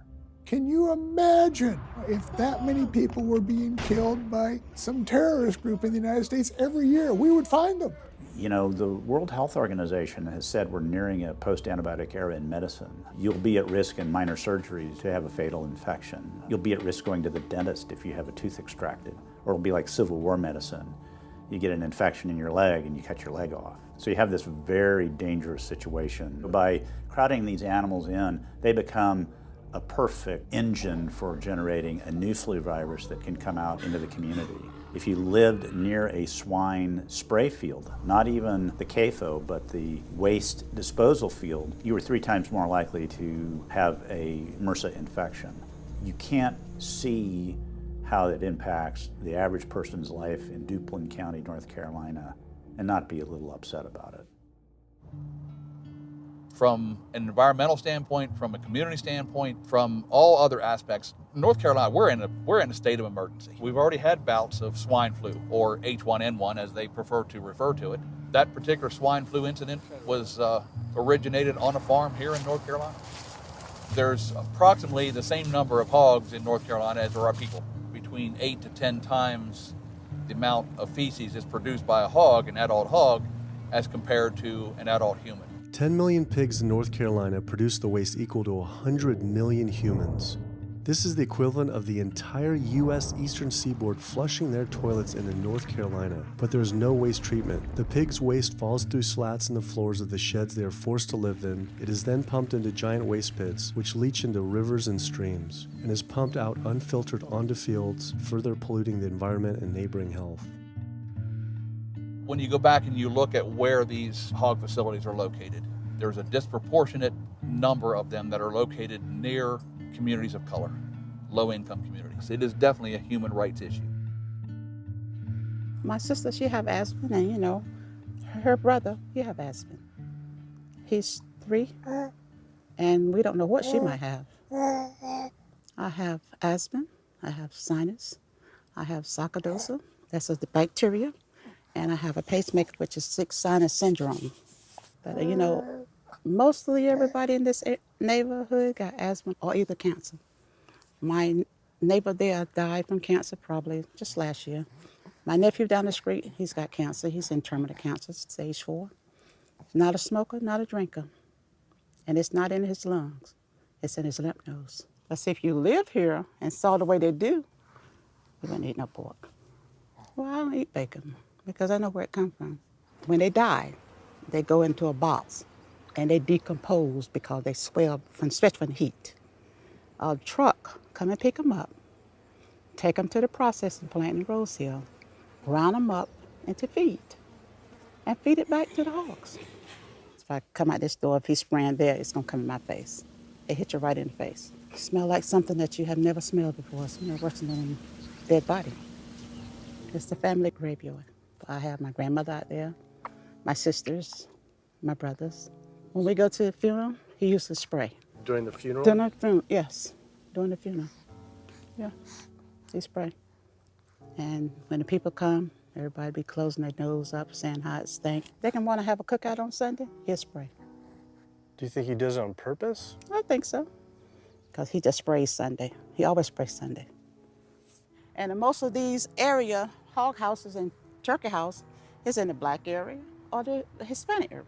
Can you imagine if that many people were being killed by some terrorist group in the United States every year? We would find them. You know, the World Health Organization has said we're nearing a post-antibiotic era in medicine. You'll be at risk in minor surgeries to have a fatal infection. You'll be at risk going to the dentist if you have a tooth extracted. Or it'll be like Civil War medicine. You get an infection in your leg and you cut your leg off. So you have this very dangerous situation. By crowding these animals in, they become a perfect engine for generating a new flu virus that can come out into the community. If you lived near a swine spray field, not even the CAFO, but the waste disposal field, you were 3 times more likely to have a MRSA infection. You can't see how it impacts the average person's life in Duplin County, North Carolina, and not be a little upset about it. From an environmental standpoint, from a community standpoint, from all other aspects, North Carolina, we're in a state of emergency. We've already had bouts of swine flu, or H1N1 as they prefer to refer to it. That particular swine flu incident was originated on a farm here in North Carolina. There's approximately the same number of hogs in North Carolina as there are people. Between 8 to 10 times the amount of feces is produced by a hog, an adult hog, as compared to an adult human. 10 million pigs in North Carolina produce the waste equal to 100 million humans. This is the equivalent of the entire U.S. eastern seaboard flushing their toilets into North Carolina, but there is no waste treatment. The pigs' waste falls through slats in the floors of the sheds they are forced to live in. It is then pumped into giant waste pits, which leach into rivers and streams, and is pumped out unfiltered onto fields, further polluting the environment and neighboring health. When you go back and you look at where these hog facilities are located, there's a disproportionate number of them that are located near communities of color, low-income communities. It is definitely a human rights issue. My sister, she have asthma, and you know, her brother, he have asthma. He's 3, and we don't know what she might have. I have asthma, I have sinus, I have sarcoidosis, that's the bacteria, and I have a pacemaker, which is 6 sinus syndrome. But you know, mostly everybody in this neighborhood got asthma or either cancer. My neighbor there died from cancer probably just last year. My nephew down the street, he's got cancer. He's in terminal cancer, stage 4. Not a smoker, not a drinker. And it's not in his lungs. It's in his lymph nodes. But see, if you live here and saw the way they do, you wouldn't eat no pork. Well, I don't eat bacon because I know where it comes from. When they die, they go into a box and they decompose because they swell from the heat. A truck come and pick them up, take them to the processing plant in Rose Hill, ground them up into feed, and feed it back to the hogs. If I come out this door, if he's spraying there, it's gonna come in my face. It hit you right in the face. It smells like something that you have never smelled before. It smells worse than a dead body. It's the family graveyard. I have my grandmother out there, my sisters, my brothers. When we go to the funeral, he used to spray. During the funeral? During the funeral, yes. During the funeral. Yeah, he spray. And when the people come, everybody be closing their nose up, saying how it stink. They can want to have a cookout on Sunday, he'll spray. Do you think he does it on purpose? I think so, because he just sprays Sunday. He always sprays Sunday. And in most of these area, hog houses and turkey house is in the black area or the Hispanic area.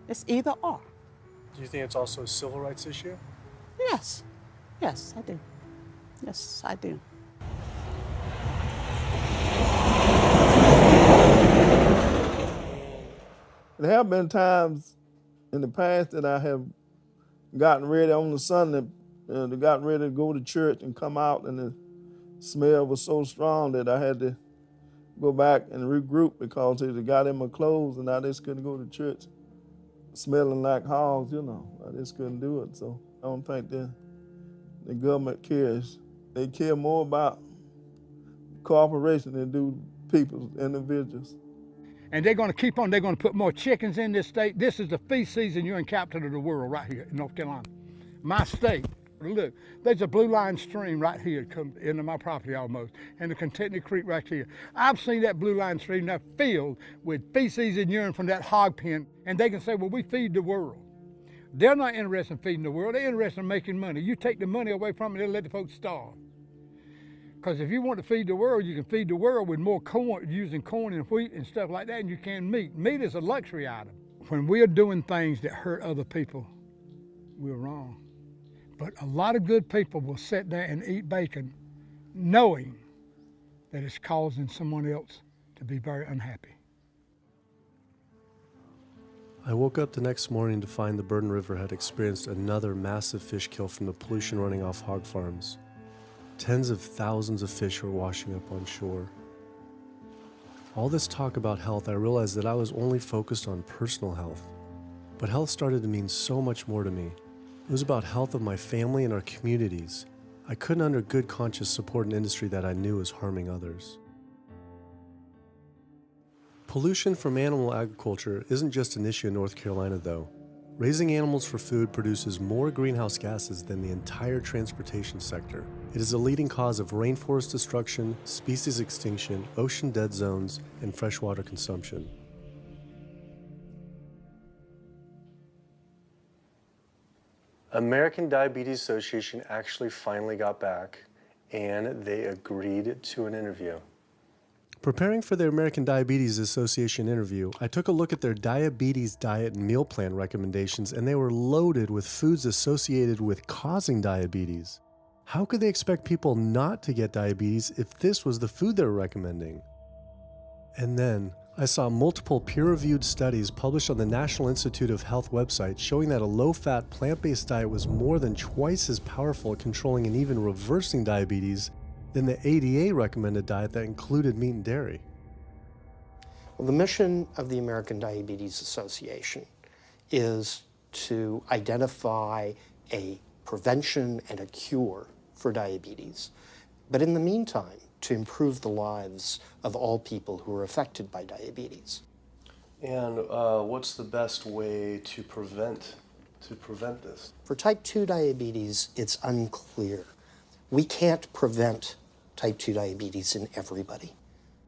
It's either or. Do you think it's also a civil rights issue? Yes, yes, I do. Yes, I do. There have been times in the past that I have gotten ready on the Sunday, gotten ready to go to church and come out, and the smell was so strong that I had to go back and regroup because it got in my clothes and I just couldn't go to church smelling like hogs, you know. I just couldn't do it. So I don't think the government cares. They care more about cooperation than do people, individuals. And they're going to keep on. They're going to put more chickens in this state. This is the feast season. You're in capital of the world right here in North Carolina. My state. Look, there's a blue line stream right here come into my property almost, and the Contentney Creek right here. I've seen that blue line stream now filled with feces and urine from that hog pen, and they can say, well, we feed the world. They're not interested in feeding the world. They're interested in making money. You take the money away from them, they'll let the folks starve. Because if you want to feed the world, you can feed the world with more corn, using corn and wheat and stuff like that, and you can meat. Meat is a luxury item. When we're doing things that hurt other people, we're wrong. But a lot of good people will sit there and eat bacon knowing that it's causing someone else to be very unhappy. I woke up the next morning to find the Burden River had experienced another massive fish kill from the pollution running off hog farms. Tens of thousands of fish were washing up on shore. All this talk about health, I realized that I was only focused on personal health. But health started to mean so much more to me. It was about health of my family and our communities. I couldn't under good conscience support an industry that I knew was harming others. Pollution from animal agriculture isn't just an issue in North Carolina, though. Raising animals for food produces more greenhouse gases than the entire transportation sector. It is a leading cause of rainforest destruction, species extinction, ocean dead zones, and freshwater consumption. American Diabetes Association actually finally got back, and they agreed to an interview. Preparing for the American Diabetes Association interview, I took a look at their diabetes diet and meal plan recommendations, and they were loaded with foods associated with causing diabetes. How could they expect people not to get diabetes if this was the food they were recommending? And then, I saw multiple peer-reviewed studies published on the National Institute of Health website showing that a low-fat, plant-based diet was more than twice as powerful at controlling and even reversing diabetes than the ADA recommended diet that included meat and dairy. Well, the mission of the American Diabetes Association is to identify a prevention and a cure for diabetes. But in the meantime, to improve the lives of all people who are affected by diabetes. And what's the best way to prevent this? For type 2 diabetes, it's unclear. We can't prevent type 2 diabetes in everybody.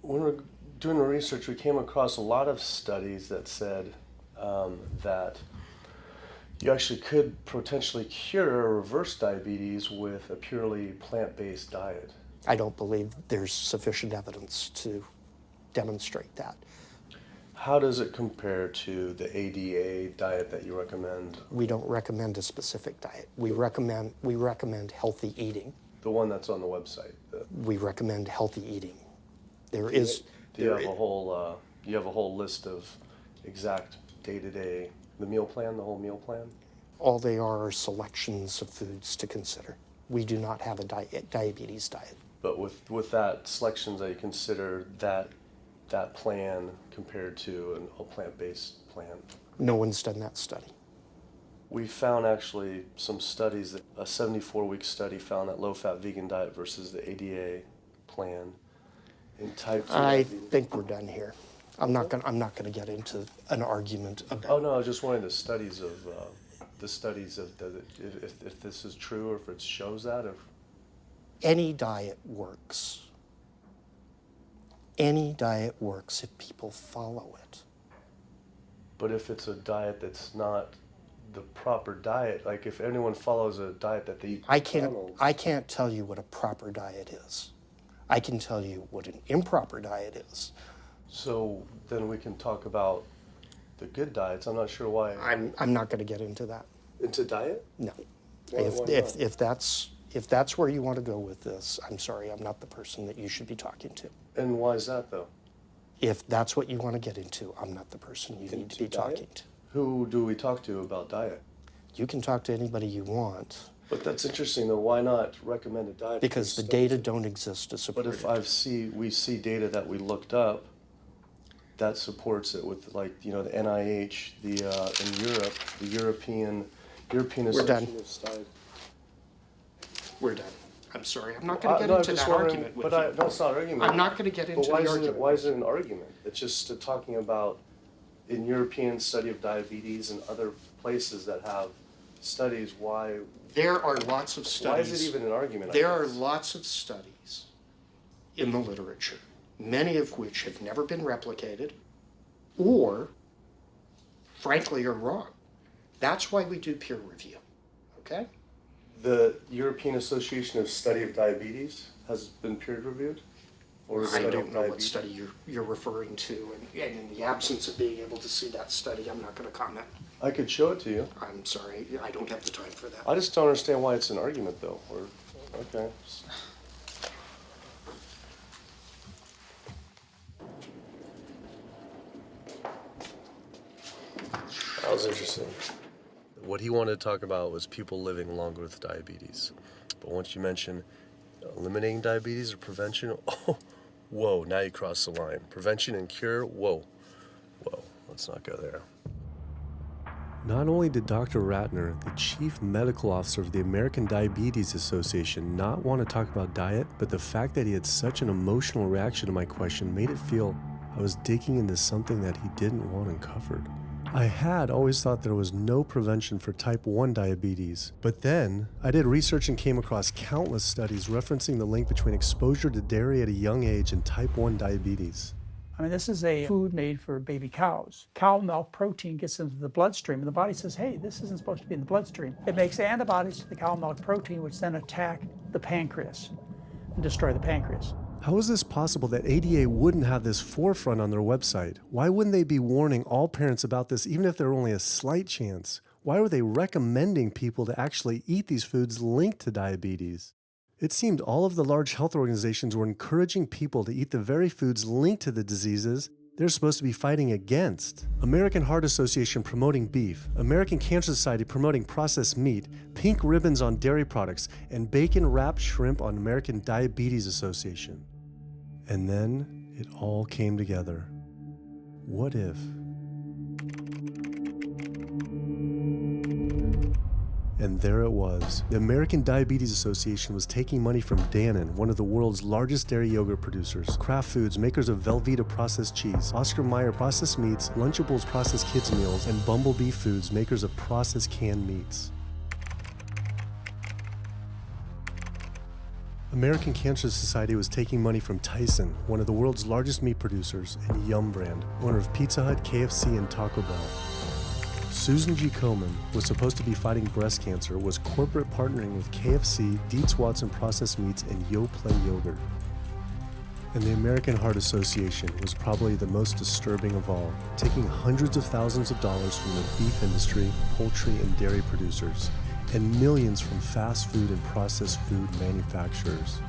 When we're doing the research, we came across a lot of studies that said that you actually could potentially cure or reverse diabetes with a purely plant-based diet. I don't believe there's sufficient evidence to demonstrate that. How does it compare to the ADA diet that you recommend? We don't recommend a specific diet. We recommend healthy eating. The one that's on the website. We recommend healthy eating. Do you have a whole list of exact day-to-day, the meal plan, the whole meal plan? All they are selections of foods to consider. We do not have a diabetes diet. But with that selections, that you consider that plan compared to a plant-based plan? No one's done that study. We found actually some studies, that a 74-week study found that low-fat vegan diet versus the ADA plan in type 2 I diabetes. think we're done here. I'm not gonna get into an argument about. Oh no, I was just wondering the studies of if this is true or if it shows that. Any diet works. Any diet works if people follow it. But if it's a diet that's not the proper diet, like if anyone follows a diet that they eat I can't tell you what a proper diet is. I can tell you what an improper diet is. So then we can talk about the good diets. I'm not sure why. I'm not going to get into that. Into diet? No. Why not? If that's where you want to go with this, I'm sorry, I'm not the person that you should be talking to. And why is that though? If that's what you want to get into, I'm not the person you need to be talking to. Who do we talk to about diet? You can talk to anybody you want. But that's interesting though. Why not recommend a diet? Because the data don't exist to support it. But if we see data that we looked up that supports it with, like, you know, the NIH, in Europe, the European Association of Studies. We're done. I'm sorry, I'm not going to get into that argument with you. No, it's not an argument. I'm not going to get into the argument. Why is it an argument? It's just talking about in European study of diabetes and other places that have studies, why... There are lots of studies. Why is it even an argument? There are lots of studies in the literature, many of which have never been replicated or, frankly, are wrong. That's why we do peer review, okay? The European Association of Study of Diabetes has been peer reviewed? Or I don't know what study you're referring to, and in the absence of being able to see that study, I'm not going to comment. I could show it to you. I'm sorry, I don't have the time for that. I just don't understand why it's an argument, though. Okay. That was interesting. What he wanted to talk about was people living longer with diabetes. But once you mention eliminating diabetes or prevention, oh, whoa, now you cross the line. Prevention and cure, whoa, let's not go there. Not only did Dr. Ratner, the chief medical officer of the American Diabetes Association, not want to talk about diet, but the fact that he had such an emotional reaction to my question made it feel I was digging into something that he didn't want uncovered. I had always thought there was no prevention for type 1 diabetes, but then I did research and came across countless studies referencing the link between exposure to dairy at a young age and type 1 diabetes. I mean, this is a food made for baby cows. Cow milk protein gets into the bloodstream, and the body says, hey, this isn't supposed to be in the bloodstream. It makes antibodies to the cow milk protein, which then attack the pancreas and destroy the pancreas. How is this possible that ADA wouldn't have this forefront on their website? Why wouldn't they be warning all parents about this, even if there were only a slight chance? Why were they recommending people to actually eat these foods linked to diabetes? It seemed all of the large health organizations were encouraging people to eat the very foods linked to the diseases they're supposed to be fighting against. American Heart Association promoting beef, American Cancer Society promoting processed meat, pink ribbons on dairy products, and bacon-wrapped shrimp on American Diabetes Association. And then it all came together. What if? And there it was. The American Diabetes Association was taking money from Dannon, one of the world's largest dairy yogurt producers, Kraft Foods, makers of Velveeta processed cheese, Oscar Mayer processed meats, Lunchables processed kids meals, and Bumblebee Foods, makers of processed canned meats. American Cancer Society was taking money from Tyson, one of the world's largest meat producers, and Yum Brand, owner of Pizza Hut, KFC, and Taco Bell. Susan G. Komen was supposed to be fighting breast cancer, was corporate partnering with KFC, Dietz Watson Processed Meats, and Yoplait Yogurt. And the American Heart Association was probably the most disturbing of all, taking hundreds of thousands of dollars from the beef industry, poultry, and dairy producers, and millions from fast food and processed food manufacturers.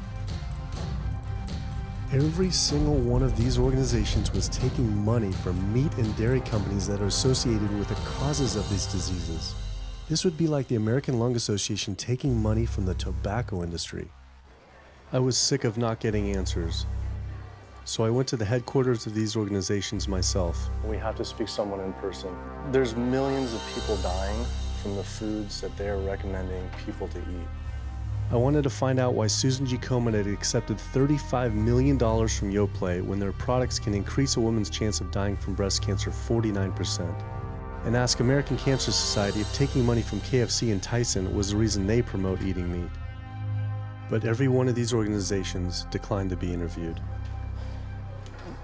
Every single one of these organizations was taking money from meat and dairy companies that are associated with the causes of these diseases. This would be like the American Lung Association taking money from the tobacco industry. I was sick of not getting answers, so I went to the headquarters of these organizations myself. We have to speak to someone in person. There's millions of people dying from the foods that they're recommending people to eat. I wanted to find out why Susan G. Komen had accepted $35 million from Yoplait when their products can increase a woman's chance of dying from breast cancer 49%. And ask American Cancer Society if taking money from KFC and Tyson was the reason they promote eating meat. but every one of these organizations declined to be interviewed.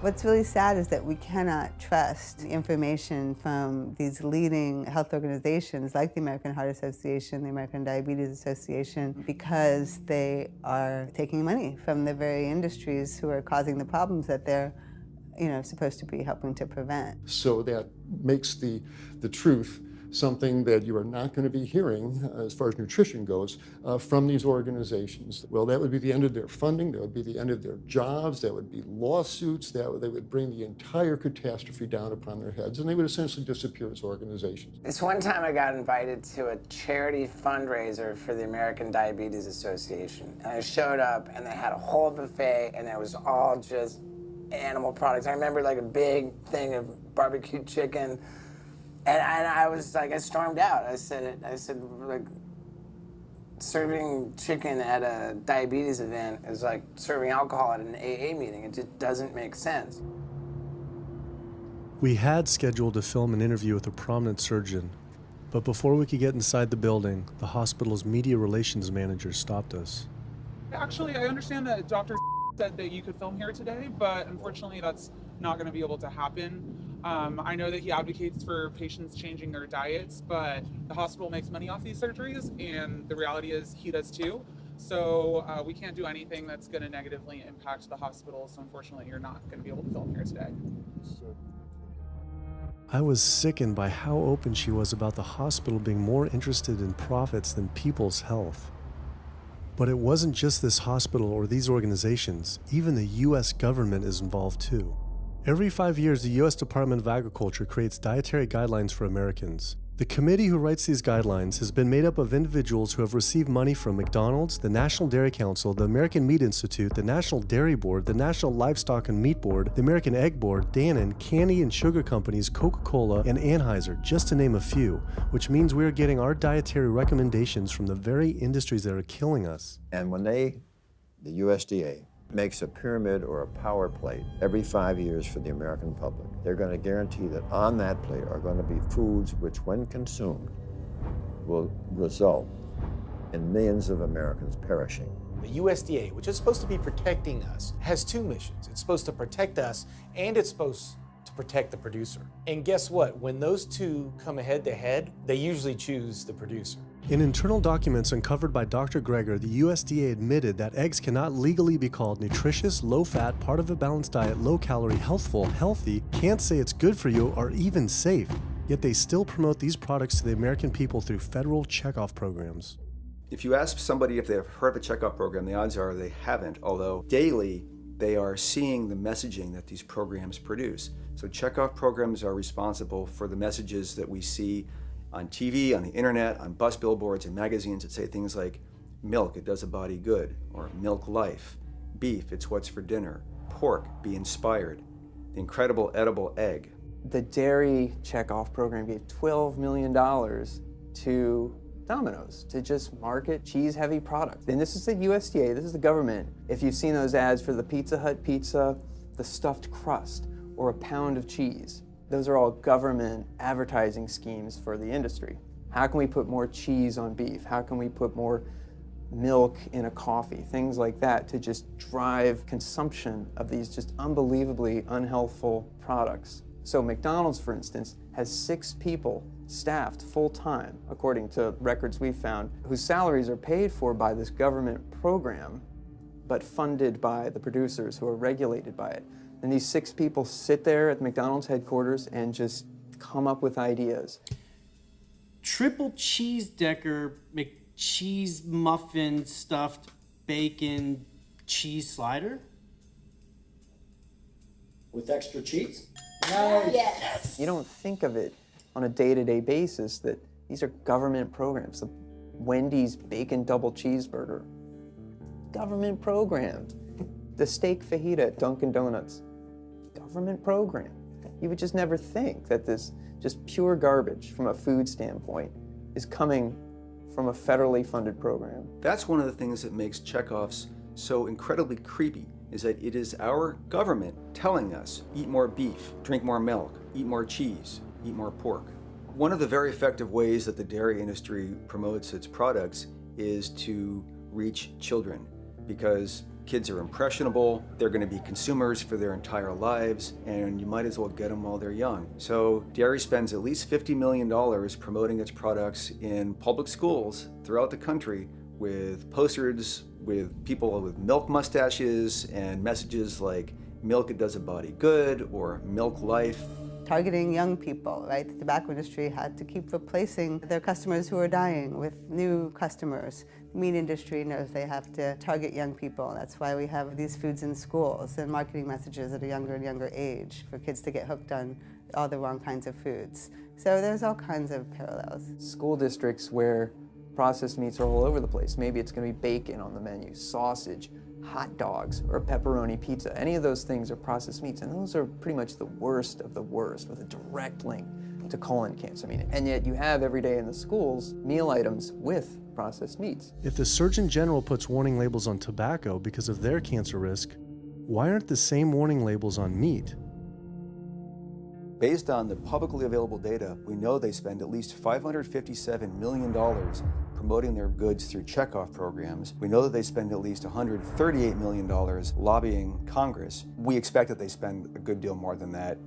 What's really sad is that we cannot trust information from these leading health organizations like the American Heart Association, the American Diabetes Association, because they are taking money from the very industries who are causing the problems that they're supposed to be helping to prevent. So that makes the truth something that you are not going to be hearing, as far as nutrition goes, from these organizations. Well, that would be the end of their funding, that would be the end of their jobs, that would be lawsuits, they would bring the entire catastrophe down upon their heads, and they would essentially disappear as organizations. This one time I got invited to a charity fundraiser for the American Diabetes Association, and I showed up and they had a whole buffet and it was all just animal products. I remember like a big thing of barbecued chicken. And I was like, I stormed out. I said, like, serving chicken at a diabetes event is like serving alcohol at an AA meeting. It just doesn't make sense. We had scheduled to film an interview with a prominent surgeon, but before we could get inside the building, the hospital's media relations manager stopped us. Actually, I understand that Dr. said that you could film here today, but unfortunately that's not going to be able to happen. I know that he advocates for patients changing their diets, but the hospital makes money off these surgeries, and the reality is he does too. So we can't do anything that's going to negatively impact the hospital, so unfortunately you're not going to be able to film here today. I was sickened by how open she was about the hospital being more interested in profits than people's health. But it wasn't just this hospital or these organizations. Even the US government is involved too. Every 5 years, the U.S. Department of Agriculture creates dietary guidelines for Americans. The committee who writes these guidelines has been made up of individuals who have received money from McDonald's, the National Dairy Council, the American Meat Institute, the National Dairy Board, the National Livestock and Meat Board, the American Egg Board, Dannon, candy and sugar companies, Coca-Cola, and Anheuser, just to name a few, which means we are getting our dietary recommendations from the very industries that are killing us. And when the USDA, makes a pyramid or a power plate every 5 years for the American public, they're going to guarantee that on that plate are going to be foods which, when consumed, will result in millions of Americans perishing. The USDA, which is supposed to be protecting us, has two missions. It's supposed to protect us, and it's supposed to protect the producer. And guess what? When those two come head to head, they usually choose the producer. In internal documents uncovered by Dr. Greger, the USDA admitted that eggs cannot legally be called nutritious, low-fat, part of a balanced diet, low-calorie, healthful, healthy, can't say it's good for you, or even safe. Yet they still promote these products to the American people through federal checkoff programs. If you ask somebody if they've heard of the checkoff program, the odds are they haven't, although daily they are seeing the messaging that these programs produce. So checkoff programs are responsible for the messages that we see on TV, on the internet, on bus billboards and magazines that say things like, milk, it does a body good, or milk life, beef, it's what's for dinner, pork, be inspired, the incredible edible egg. The dairy checkoff program gave $12 million to Domino's to just market cheese-heavy products. And this is the USDA, this is the government. If you've seen those ads for the Pizza Hut pizza, the stuffed crust, or a pound of cheese, those are all government advertising schemes for the industry. How can we put more cheese on beef? How can we put more milk in a coffee? Things like that to just drive consumption of these just unbelievably unhealthful products. So McDonald's, for instance, has 6 people staffed full-time, according to records we found, whose salaries are paid for by this government program, but funded by the producers who are regulated by it. And these 6 people sit there at McDonald's headquarters and just come up with ideas. Triple cheese decker McCheese muffin stuffed bacon cheese slider? With extra cheese? Nice. Yes. You don't think of it on a day-to-day basis that these are government programs. The Wendy's bacon double cheeseburger, government program. The steak fajita at Dunkin' Donuts, government program. You would just never think that this just pure garbage from a food standpoint is coming from a federally funded program. That's one of the things that makes checkoffs so incredibly creepy, is that it is our government telling us, eat more beef, drink more milk, eat more cheese, eat more pork. One of the very effective ways that the dairy industry promotes its products is to reach children. because kids are impressionable, they're going to be consumers for their entire lives, and you might as well get them while they're young. So dairy spends at least $50 million promoting its products in public schools throughout the country with posters with people with milk mustaches and messages like milk it does a body good or milk life. Targeting young people, right? The tobacco industry had to keep replacing their customers who are dying with new customers. The meat industry knows they have to target young people. That's why we have these foods in schools and marketing messages at a younger and younger age for kids to get hooked on all the wrong kinds of foods. So there's all kinds of parallels. School districts where processed meats are all over the place. Maybe it's going to be bacon on the menu, sausage, hot dogs, or pepperoni pizza. Any of those things are processed meats, and those are pretty much the worst of the worst with a direct link to colon cancer. And yet you have every day in the schools meal items with processed meats. If the Surgeon General puts warning labels on tobacco because of their cancer risk, why aren't the same warning labels on meat? Based on the publicly available data, we know they spend at least $557 million promoting their goods through checkoff programs. We know that they spend at least $138 million lobbying Congress. We expect that they spend a good deal more than that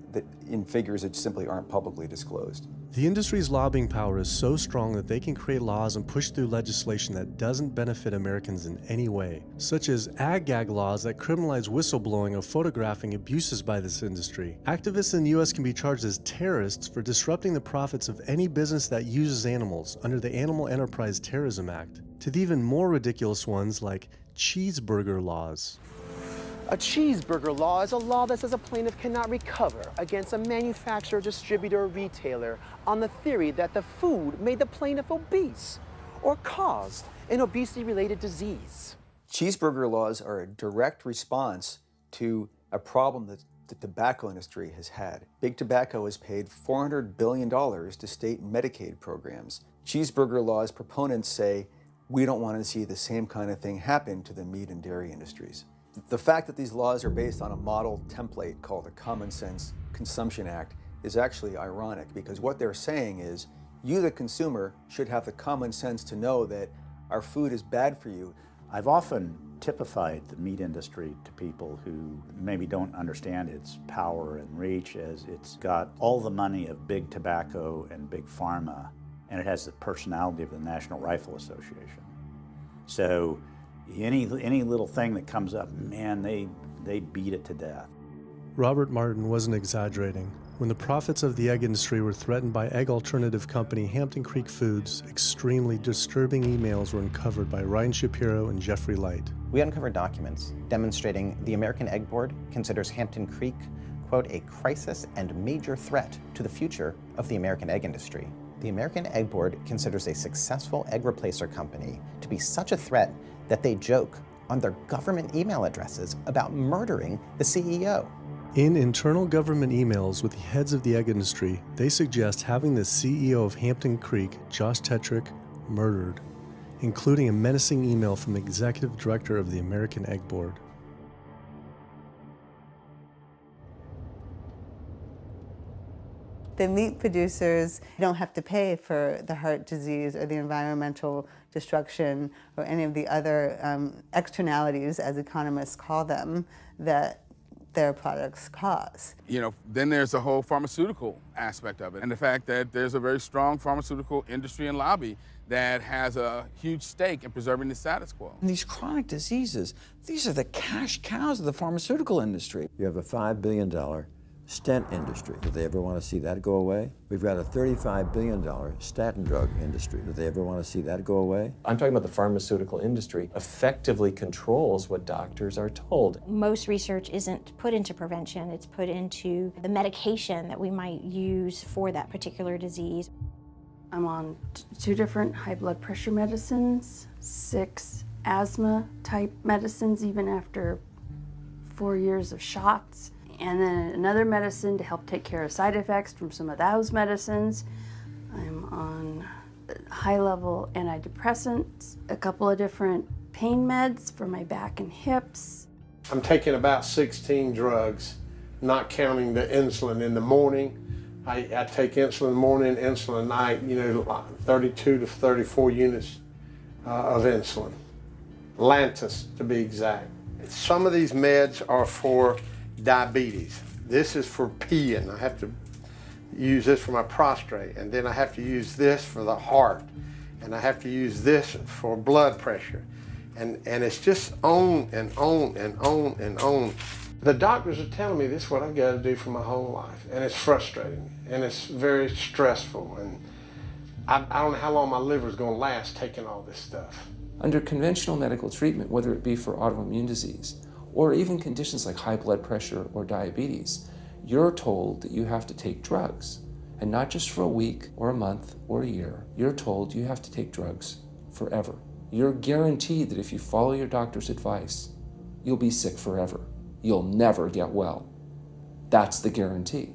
in figures that simply aren't publicly disclosed. The industry's lobbying power is so strong that they can create laws and push through legislation that doesn't benefit Americans in any way, such as ag-gag laws that criminalize whistleblowing or photographing abuses by this industry. Activists in the U.S. can be charged as terrorists for disrupting the profits of any business that uses animals under the Animal Enterprise Terrorism Act, to the even more ridiculous ones like cheeseburger laws. A cheeseburger law is a law that says a plaintiff cannot recover against a manufacturer, distributor, or retailer on the theory that the food made the plaintiff obese or caused an obesity-related disease. Cheeseburger laws are a direct response to a problem that the tobacco industry has had. Big Tobacco has paid $400 billion to state Medicaid programs. Cheeseburger laws proponents say, we don't want to see the same kind of thing happen to the meat and dairy industries. The fact that these laws are based on a model template called the Common Sense Consumption Act is actually ironic, because what they're saying is, you, the consumer, should have the common sense to know that our food is bad for you. I've often typified the meat industry to people who maybe don't understand its power and reach, as it's got all the money of big tobacco and big pharma, and it has the personality of the National Rifle Association. So any little thing that comes up, man, they beat it to death. Robert Martin wasn't exaggerating. When the profits of the egg industry were threatened by egg alternative company Hampton Creek Foods, extremely disturbing emails were uncovered by Ryan Shapiro and Jeffrey Light. We uncovered documents demonstrating the American Egg Board considers Hampton Creek, quote, a crisis and major threat to the future of the American egg industry. The American Egg Board considers a successful egg replacer company to be such a threat that they joke on their government email addresses about murdering the CEO. In internal government emails with the heads of the egg industry, they suggest having the CEO of Hampton Creek, Josh Tetrick, murdered, including a menacing email from the executive director of the American Egg Board. The meat producers don't have to pay for the heart disease or the environmental destruction or any of the other externalities, as economists call them, that their products cause. You know, then there's the whole pharmaceutical aspect of it, and the fact that there's a very strong pharmaceutical industry and lobby that has a huge stake in preserving the status quo. And these chronic diseases, these are the cash cows of the pharmaceutical industry. You have a $5 billion stent industry. Do they ever want to see that go away? We've got a $35 billion statin drug industry. Do they ever want to see that go away? I'm talking about the pharmaceutical industry effectively controls what doctors are told. Most research isn't put into prevention, it's put into the medication that we might use for that particular disease. I'm on 2 different high blood pressure medicines, 6 asthma type medicines, even after 4 years of shots. And then another medicine to help take care of side effects from some of those medicines. I'm on high-level antidepressants, a couple of different pain meds for my back and hips. I'm taking about 16 drugs, not counting the insulin in the morning. I take insulin in the morning, insulin at night, 32 to 34 units of insulin. Lantus to be exact. Some of these meds are for diabetes. This is for peeing. I have to use this for my prostate, and then I have to use this for the heart, and I have to use this for blood pressure. And it's just on and on and on and on. The doctors are telling me this is what I've got to do for my whole life, and it's frustrating, and it's very stressful, and I don't know how long my liver is going to last taking all this stuff. Under conventional medical treatment, whether it be for autoimmune disease or even conditions like high blood pressure or diabetes, you're told that you have to take drugs, and not just for a week or a month or a year. You're told you have to take drugs forever. You're guaranteed that if you follow your doctor's advice, you'll be sick forever. You'll never get well. That's the guarantee.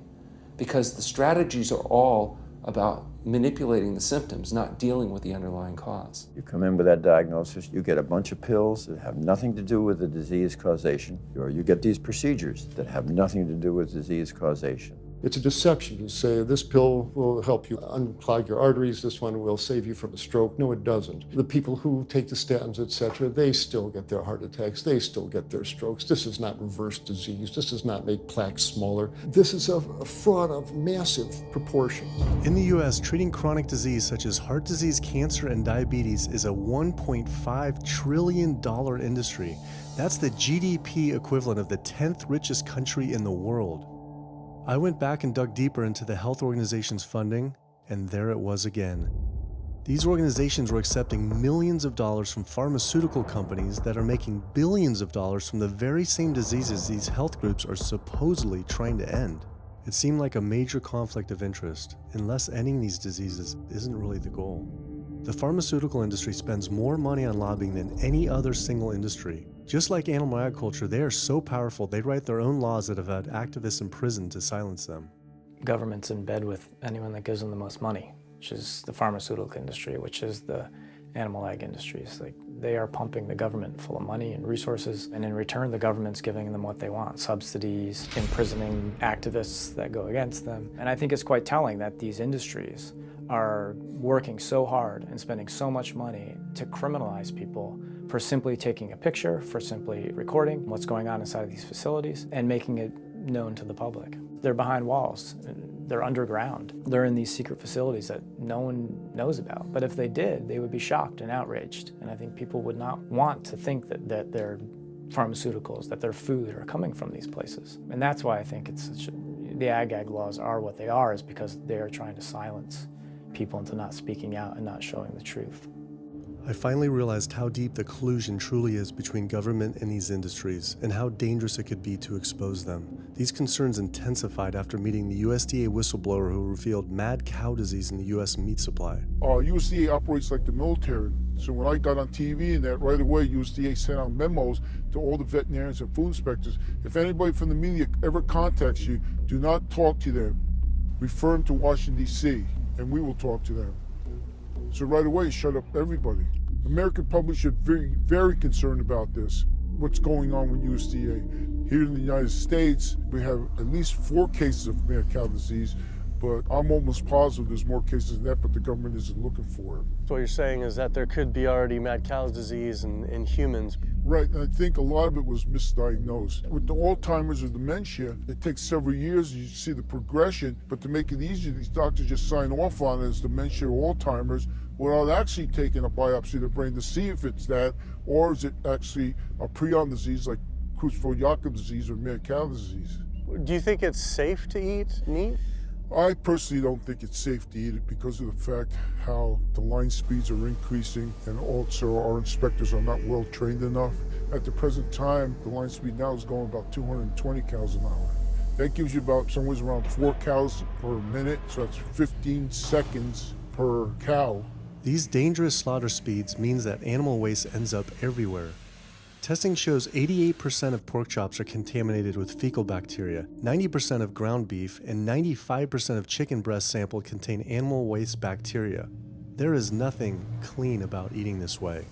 Because the strategies are all about manipulating the symptoms, not dealing with the underlying cause. You come in with that diagnosis, you get a bunch of pills that have nothing to do with the disease causation, or you get these procedures that have nothing to do with disease causation. It's a deception to say this pill will help you unclog your arteries, this one will save you from a stroke. No, it doesn't. The people who take the statins, etc., they still get their heart attacks, they still get their strokes. This does not reverse disease. This does not make plaques smaller. This is a fraud of massive proportions. In the US, treating chronic disease such as heart disease, cancer, and diabetes is a $1.5 trillion industry. That's the GDP equivalent of the 10th richest country in the world. I went back and dug deeper into the health organization's funding, and there it was again. These organizations were accepting millions of dollars from pharmaceutical companies that are making billions of dollars from the very same diseases these health groups are supposedly trying to end. It seemed like a major conflict of interest, unless ending these diseases isn't really the goal. The pharmaceutical industry spends more money on lobbying than any other single industry. Just like animal agriculture, they are so powerful they write their own laws that have had activists in prison to silence them. Government's in bed with anyone that gives them the most money, which is the pharmaceutical industry, which is the animal ag industries. Like, they are pumping the government full of money and resources, and in return the government's giving them what they want: subsidies, imprisoning activists that go against them. And I think it's quite telling that these industries are working so hard and spending so much money to criminalize people for simply taking a picture, for simply recording what's going on inside of these facilities and making it known to the public. They're behind walls, they're underground, they're in these secret facilities that no one knows about. But if they did, they would be shocked and outraged. And I think people would not want to think that their pharmaceuticals, that their food are coming from these places. And that's why I think the ag laws are what they are, is because they are trying to silence people into not speaking out and not showing the truth. I finally realized how deep the collusion truly is between government and these industries, and how dangerous it could be to expose them. These concerns intensified after meeting the USDA whistleblower who revealed mad cow disease in the US meat supply. USDA operates like the military. So when I got on TV and that, right away USDA sent out memos to all the veterinarians and food inspectors. If anybody from the media ever contacts you, do not talk to them. Refer them to Washington, D.C., and we will talk to them. So right away, shut up everybody. American public should be very concerned about this, what's going on with USDA. Here in the United States, we have at least 4 cases of mad cow disease, but I'm almost positive there's more cases than that, but the government isn't looking for it. So what you're saying is that there could be already mad cow disease in humans. Right, and I think a lot of it was misdiagnosed. With the Alzheimer's or dementia, it takes several years, you see the progression, but to make it easier, these doctors just sign off on it as dementia or Alzheimer's without actually taking a biopsy of the brain to see if it's that, or is it actually a prion disease like Creutzfeldt-Jakob disease or mad cow disease. Do you think it's safe to eat meat? I personally don't think it's safe to eat it because of the fact how the line speeds are increasing, and also our inspectors are not well trained enough. At the present time, the line speed now is going about 220 cows an hour. That gives you about somewhere around 4 cows per minute, so that's 15 seconds per cow. These dangerous slaughter speeds means that animal waste ends up everywhere. Testing shows 88% of pork chops are contaminated with fecal bacteria, 90% of ground beef, and 95% of chicken breast sample contain animal waste bacteria. There is nothing clean about eating this way.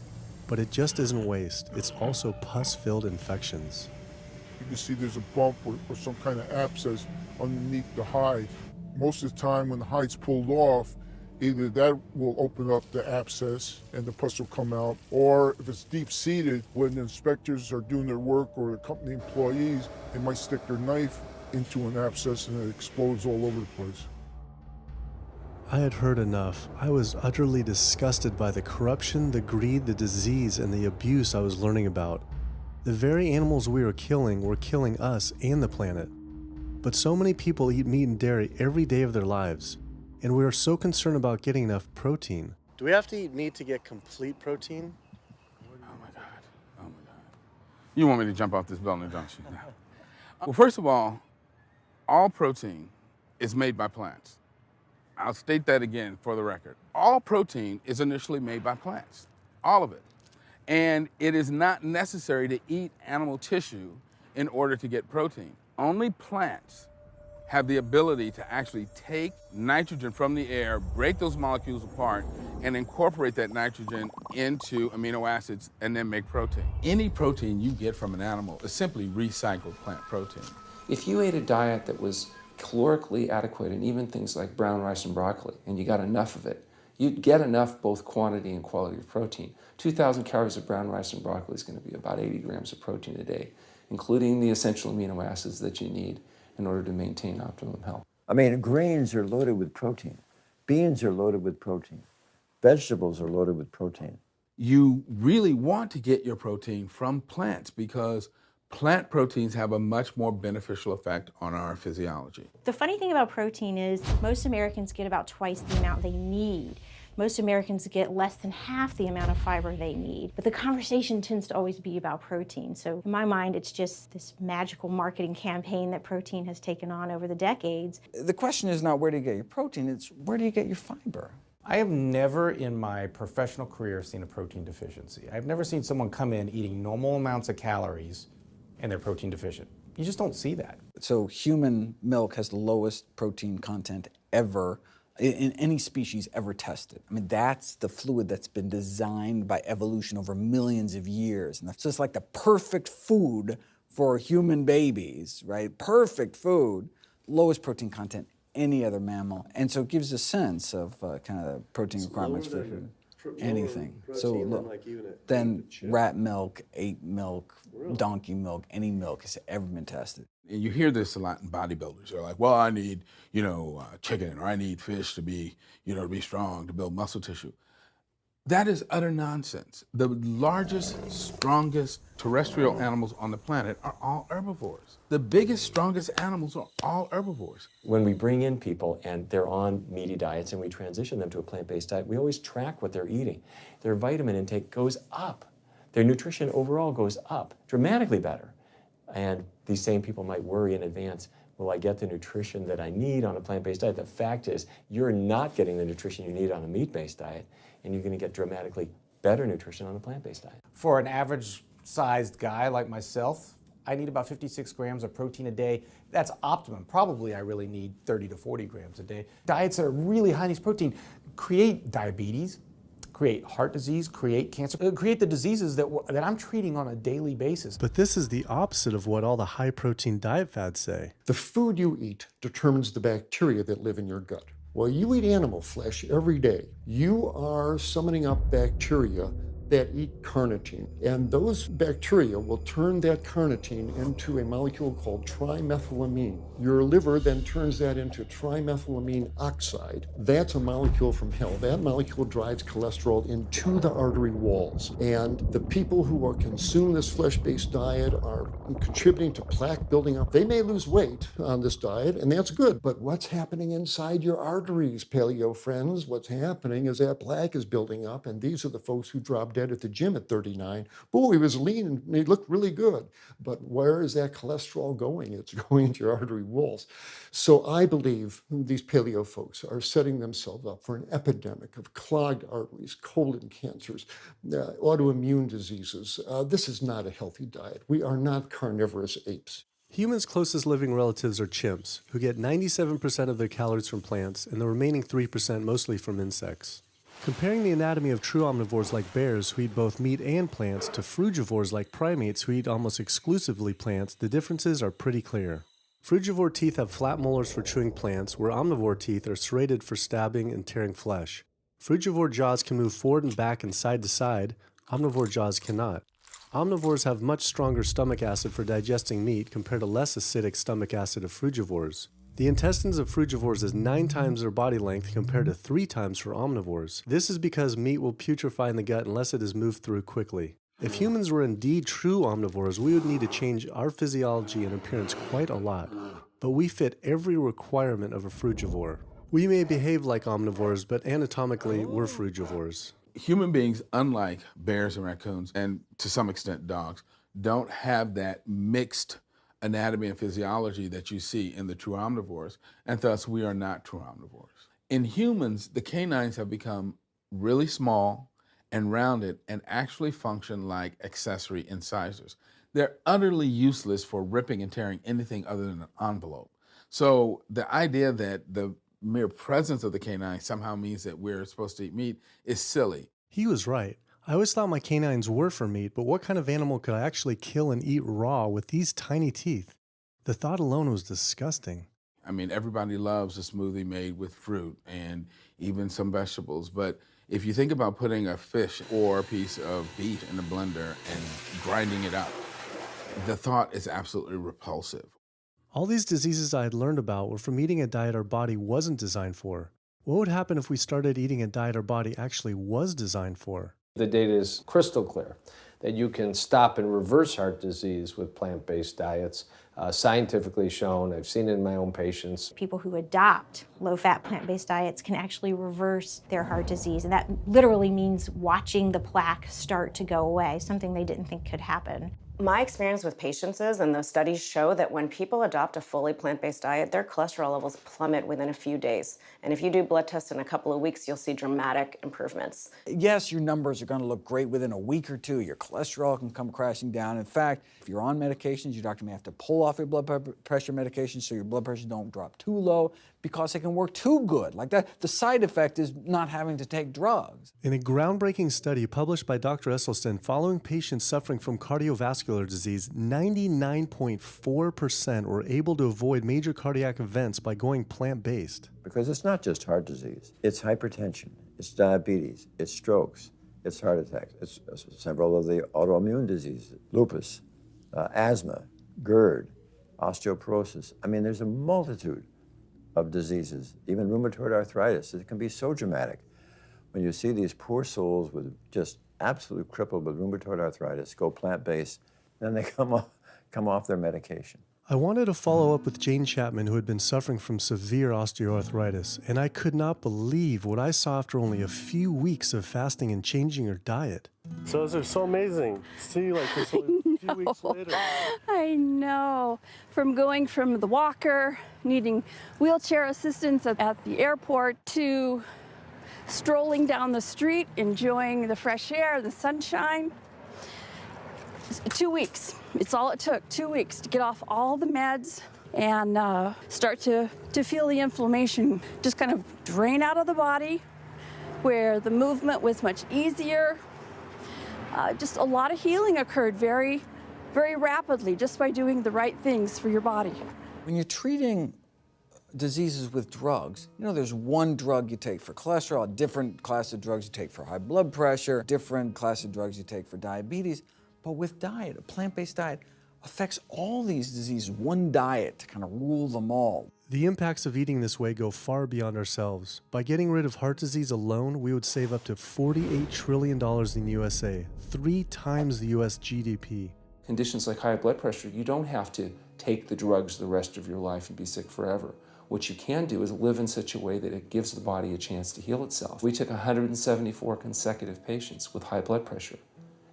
But it just isn't waste, it's also pus-filled infections. You can see there's a bump or some kind of abscess underneath the hide. Most of the time when the hide's pulled off, Either that will open up the abscess and the pus will come out, or if it's deep-seated, when the inspectors are doing their work or the company employees, they might stick their knife into an abscess and it explodes all over the place. I had heard enough. I was utterly disgusted by the corruption, the greed, the disease, and the abuse I was learning about. The very animals we were killing us and the planet. But so many people eat meat and dairy every day of their lives, and we are so concerned about getting enough protein. Do we have to eat meat to get complete protein? Oh my God. You want me to jump off this building, don't you? Well, first of all protein is made by plants. I'll state that again for the record. All protein is initially made by plants, all of it. And it is not necessary to eat animal tissue in order to get protein. Only plants have the ability to actually take nitrogen from the air, break those molecules apart, and incorporate that nitrogen into amino acids and then make protein. Any protein you get from an animal is simply recycled plant protein. If you ate a diet that was calorically adequate, and even things like brown rice and broccoli, and you got enough of it, you'd get enough both quantity and quality of protein. 2,000 calories of brown rice and broccoli is going to be about 80 grams of protein a day, including the essential amino acids that you need in order to maintain optimum health. I mean, grains are loaded with protein. Beans are loaded with protein. Vegetables are loaded with protein. You really want to get your protein from plants because plant proteins have a much more beneficial effect on our physiology. The funny thing about protein is most Americans get about twice the amount they need. Most Americans get less than half the amount of fiber they need. But the conversation tends to always be about protein. So in my mind, it's just this magical marketing campaign that protein has taken on over the decades. The question is not where do you get your protein, it's where do you get your fiber? I have never in my professional career seen a protein deficiency. I've never seen someone come in eating normal amounts of calories and they're protein deficient. You just don't see that. So human milk has the lowest protein content ever in any species ever tested. I mean, that's the fluid that's been designed by evolution over millions of years. And so it's like the perfect food for human babies, right? Perfect food, lowest protein content any other mammal. And so it gives a sense of kind of the protein requirements for anything. So then rat milk, ape milk, donkey milk, any milk has ever been tested. And you hear this a lot in bodybuilders. They're like, well, I need, chicken, or I need fish to be, to be strong, to build muscle tissue. That is utter nonsense. The largest, strongest terrestrial animals on the planet are all herbivores. The biggest, strongest animals are all herbivores. When we bring in people and they're on meaty diets and we transition them to a plant-based diet, we always track what they're eating. Their vitamin intake goes up. Their nutrition overall goes up, dramatically better. And these same people might worry in advance, will I get the nutrition that I need on a plant-based diet? The fact is, you're not getting the nutrition you need on a meat-based diet, and you're going to get dramatically better nutrition on a plant-based diet. For an average-sized guy like myself, I need about 56 grams of protein a day. That's optimum. Probably I really need 30 to 40 grams a day. Diets that are really high in these protein create diabetes, create heart disease, create cancer, create the diseases that I'm treating on a daily basis. But this is the opposite of what all the high-protein diet fads say. The food you eat determines the bacteria that live in your gut. Well, you eat animal flesh every day. You are summoning up bacteria that eat carnitine. And those bacteria will turn that carnitine into a molecule called trimethylamine. Your liver then turns that into trimethylamine oxide. That's a molecule from hell. That molecule drives cholesterol into the artery walls. And the people who are consuming this flesh-based diet are contributing to plaque building up. They may lose weight on this diet, and that's good. But what's happening inside your arteries, paleo friends? What's happening is that plaque is building up, and these are the folks who drop dead at the gym at 39. Boy, he was lean and he looked really good. But where is that cholesterol going? It's going into your artery walls. So I believe these paleo folks are setting themselves up for an epidemic of clogged arteries, colon cancers, autoimmune diseases. This is not a healthy diet. We are not carnivorous apes. Humans' closest living relatives are chimps, who get 97% of their calories from plants and the remaining 3% mostly from insects. Comparing the anatomy of true omnivores like bears, who eat both meat and plants, to frugivores like primates, who eat almost exclusively plants, the differences are pretty clear. Frugivore teeth have flat molars for chewing plants, where omnivore teeth are serrated for stabbing and tearing flesh. Frugivore jaws can move forward and back and side to side. Omnivore jaws cannot. Omnivores have much stronger stomach acid for digesting meat compared to less acidic stomach acid of frugivores. The intestines of frugivores is 9 times their body length compared to 3 times for omnivores. This is because meat will putrefy in the gut unless it is moved through quickly. If humans were indeed true omnivores, we would need to change our physiology and appearance quite a lot. But we fit every requirement of a frugivore. We may behave like omnivores, but anatomically, we're frugivores. Human beings, unlike bears and raccoons, and to some extent dogs, don't have that mixed anatomy and physiology that you see in the true omnivores, and thus we are not true omnivores. In humans, the canines have become really small and rounded and actually function like accessory incisors. They're utterly useless for ripping and tearing anything other than an envelope. So the idea that the mere presence of the canine somehow means that we're supposed to eat meat is silly. He was right. I always thought my canines were for meat, but what kind of animal could I actually kill and eat raw with these tiny teeth? The thought alone was disgusting. I mean, everybody loves a smoothie made with fruit and even some vegetables, but if you think about putting a fish or a piece of beef in a blender and grinding it up, the thought is absolutely repulsive. All these diseases I had learned about were from eating a diet our body wasn't designed for. What would happen if we started eating a diet our body actually was designed for? The data is crystal clear that you can stop and reverse heart disease with plant-based diets. Scientifically shown, I've seen it in my own patients. People who adopt low-fat plant-based diets can actually reverse their heart disease, and that literally means watching the plaque start to go away, something they didn't think could happen. My experience with patients is, and those studies show, that when people adopt a fully plant-based diet, their cholesterol levels plummet within a few days. And if you do blood tests in a couple of weeks, you'll see dramatic improvements. Yes, your numbers are going to look great within a week or two. Your cholesterol can come crashing down. In fact, if you're on medications, your doctor may have to pull off your blood pressure medication so your blood pressure don't drop too low because it can work too good. Like that, the side effect is not having to take drugs. In a groundbreaking study published by Dr. Esselstyn following patients suffering from cardiovascular disease, 99.4% were able to avoid major cardiac events by going plant-based. Because it's not just heart disease. It's hypertension, it's diabetes, it's strokes, it's heart attacks, it's several of the autoimmune diseases, lupus, asthma, GERD, osteoporosis. I mean, there's a multitude of diseases, even rheumatoid arthritis. It can be so dramatic. When you see these poor souls with just absolutely crippled with rheumatoid arthritis go plant-based, then they come off their medication. I wanted to follow up with Jane Chapman, who had been suffering from severe osteoarthritis, and I could not believe what I saw after only a few weeks of fasting and changing her diet. So it's so amazing. See, like this only a few weeks later. I know. From going from the walker, needing wheelchair assistance at the airport, to strolling down the street, enjoying the fresh air, the sunshine. 2 weeks. It's all it took, 2 weeks to get off all the meds and start to feel the inflammation just kind of drain out of the body, where the movement was much easier. Just a lot of healing occurred very, very rapidly just by doing the right things for your body. When you're treating diseases with drugs, you know, there's one drug you take for cholesterol, a different class of drugs you take for high blood pressure, different class of drugs you take for diabetes. But with diet, a plant-based diet affects all these diseases, one diet to kind of rule them all. The impacts of eating this way go far beyond ourselves. By getting rid of heart disease alone, we would save up to $48 trillion in the USA, 3 times the US GDP. Conditions like high blood pressure, you don't have to take the drugs the rest of your life and be sick forever. What you can do is live in such a way that it gives the body a chance to heal itself. We took 174 consecutive patients with high blood pressure,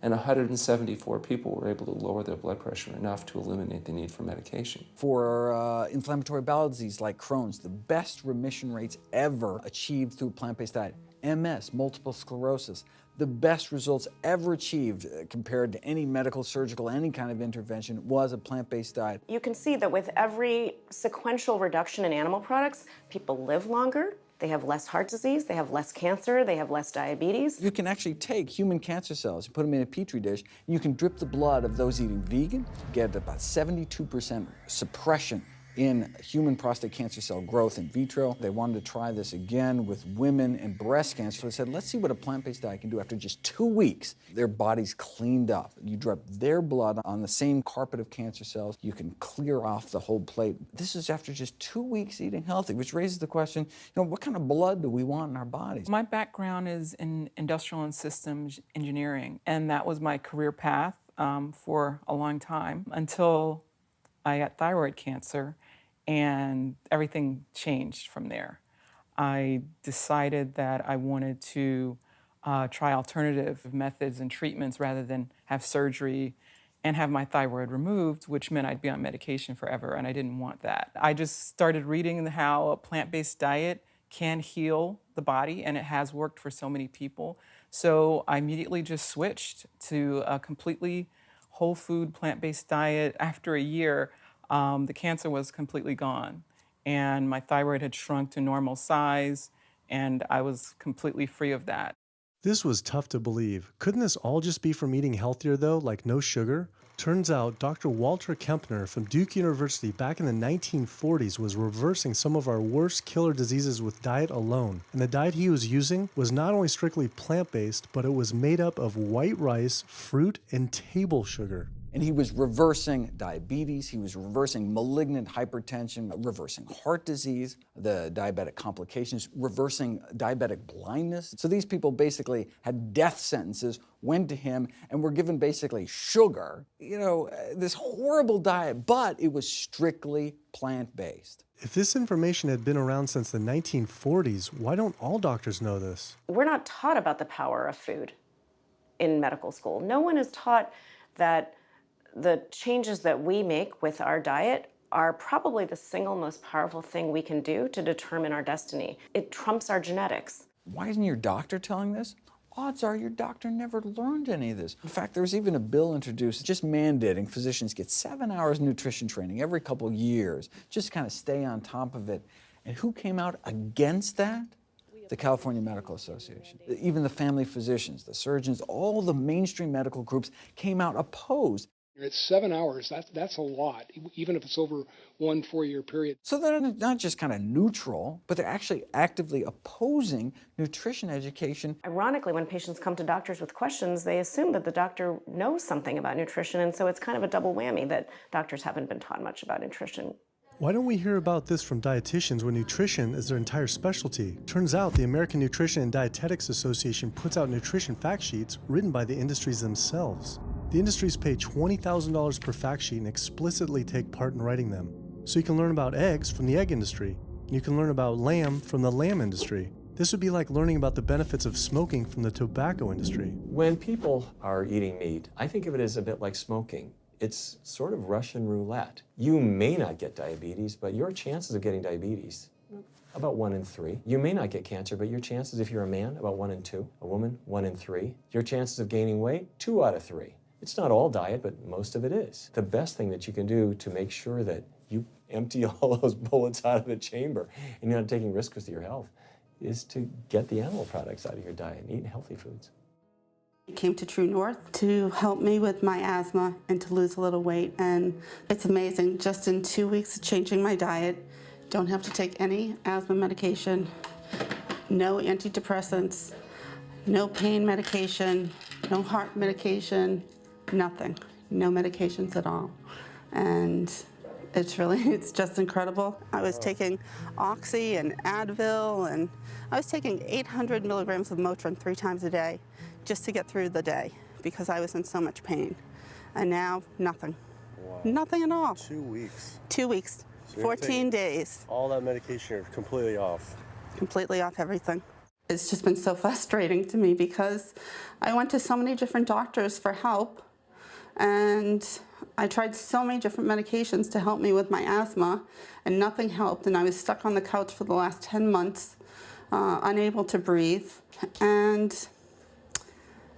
and 174 people were able to lower their blood pressure enough to eliminate the need for medication. For inflammatory bowel disease like Crohn's, the best remission rates ever achieved through plant-based diet. MS, multiple sclerosis, the best results ever achieved compared to any medical, surgical, any kind of intervention was a plant-based diet. You can see that with every sequential reduction in animal products, people live longer, they have less heart disease, they have less cancer, they have less diabetes. You can actually take human cancer cells and put them in a petri dish, and you can drip the blood of those eating vegan, get about 72% suppression in human prostate cancer cell growth in vitro. They wanted to try this again with women and breast cancer. So they said, let's see what a plant-based diet can do. After just 2 weeks, their bodies cleaned up. You drop their blood on the same carpet of cancer cells. You can clear off the whole plate. This is after just 2 weeks eating healthy, which raises the question, what kind of blood do we want in our bodies? My background is in industrial and systems engineering, and that was my career path for a long time until I got thyroid cancer, and everything changed from there. I decided that I wanted to try alternative methods and treatments rather than have surgery and have my thyroid removed, which meant I'd be on medication forever, and I didn't want that. I just started reading how a plant-based diet can heal the body, and it has worked for so many people. So I immediately just switched to a completely whole food plant-based diet. After a year, the cancer was completely gone, and my thyroid had shrunk to normal size, and I was completely free of that. This was tough to believe. Couldn't this all just be from eating healthier though, like no sugar? Turns out Dr. Walter Kempner from Duke University back in the 1940s was reversing some of our worst killer diseases with diet alone. And the diet he was using was not only strictly plant-based, but it was made up of white rice, fruit, and table sugar. And he was reversing diabetes, he was reversing malignant hypertension, reversing heart disease, the diabetic complications, reversing diabetic blindness. So these people basically had death sentences, went to him, and were given basically sugar, this horrible diet, but it was strictly plant-based. If this information had been around since the 1940s, why don't all doctors know this? We're not taught about the power of food in medical school. No one is taught that the changes that we make with our diet are probably the single most powerful thing we can do to determine our destiny. It trumps our genetics. Why isn't your doctor telling this? Odds are your doctor never learned any of this. In fact, there was even a bill introduced just mandating physicians get 7 hours nutrition training every couple years, just kind of stay on top of it. And who came out against that? The California Medical Association. Even the family physicians, the surgeons, all the mainstream medical groups came out opposed. It's 7 hours, that's a lot, even if it's over 1 4-year period. So they're not just kind of neutral, but they're actually actively opposing nutrition education. Ironically, when patients come to doctors with questions, they assume that the doctor knows something about nutrition, and so it's kind of a double whammy that doctors haven't been taught much about nutrition. Why don't we hear about this from dietitians when nutrition is their entire specialty? Turns out the American Nutrition and Dietetics Association puts out nutrition fact sheets written by the industries themselves. The industries pay $20,000 per fact sheet and explicitly take part in writing them. So you can learn about eggs from the egg industry, and you can learn about lamb from the lamb industry. This would be like learning about the benefits of smoking from the tobacco industry. When people are eating meat, I think of it as a bit like smoking. It's sort of Russian roulette. You may not get diabetes, but your chances of getting diabetes, about 1 in 3. You may not get cancer, but your chances, if you're a man, about 1 in 2. A woman, 1 in 3. Your chances of gaining weight, 2 out of 3. It's not all diet, but most of it is. The best thing that you can do to make sure that you empty all those bullets out of the chamber and you're not taking risks with your health is to get the animal products out of your diet and eat healthy foods. I came to True North to help me with my asthma and to lose a little weight, and it's amazing. Just in 2 weeks of changing my diet, don't have to take any asthma medication, no antidepressants, no pain medication, no heart medication, nothing, no medications at all. And it's just incredible. I was taking Oxy and Advil, and I was taking 800 milligrams of Motrin 3 times a day just to get through the day because I was in so much pain. And now, nothing. Wow. Nothing at all. 2 weeks. 2 weeks, So 14 days. All that medication, you're completely off. Completely off everything. It's just been so frustrating to me because I went to so many different doctors for help, and I tried so many different medications to help me with my asthma, and nothing helped, and I was stuck on the couch for the last 10 months, unable to breathe. And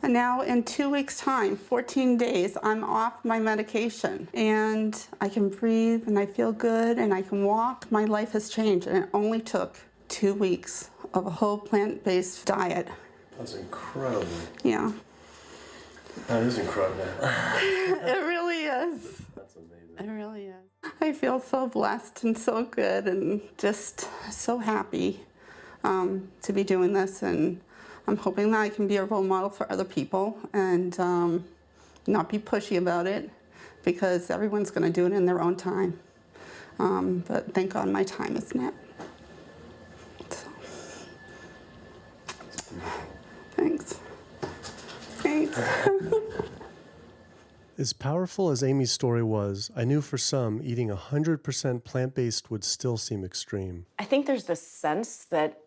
now in 2 weeks' time, 14 days, I'm off my medication, and I can breathe, and I feel good, and I can walk. My life has changed, and it only took 2 weeks of a whole plant-based diet. That's incredible. Yeah. That is incredible. It really is. That's amazing. It really is. I feel so blessed and so good and just so happy to be doing this, and I'm hoping that I can be a role model for other people and not be pushy about it, because everyone's going to do it in their own time. But thank God my time is now. So. Thanks. Thanks. As powerful as Amy's story was, I knew for some, eating 100% plant-based would still seem extreme. I think there's this sense that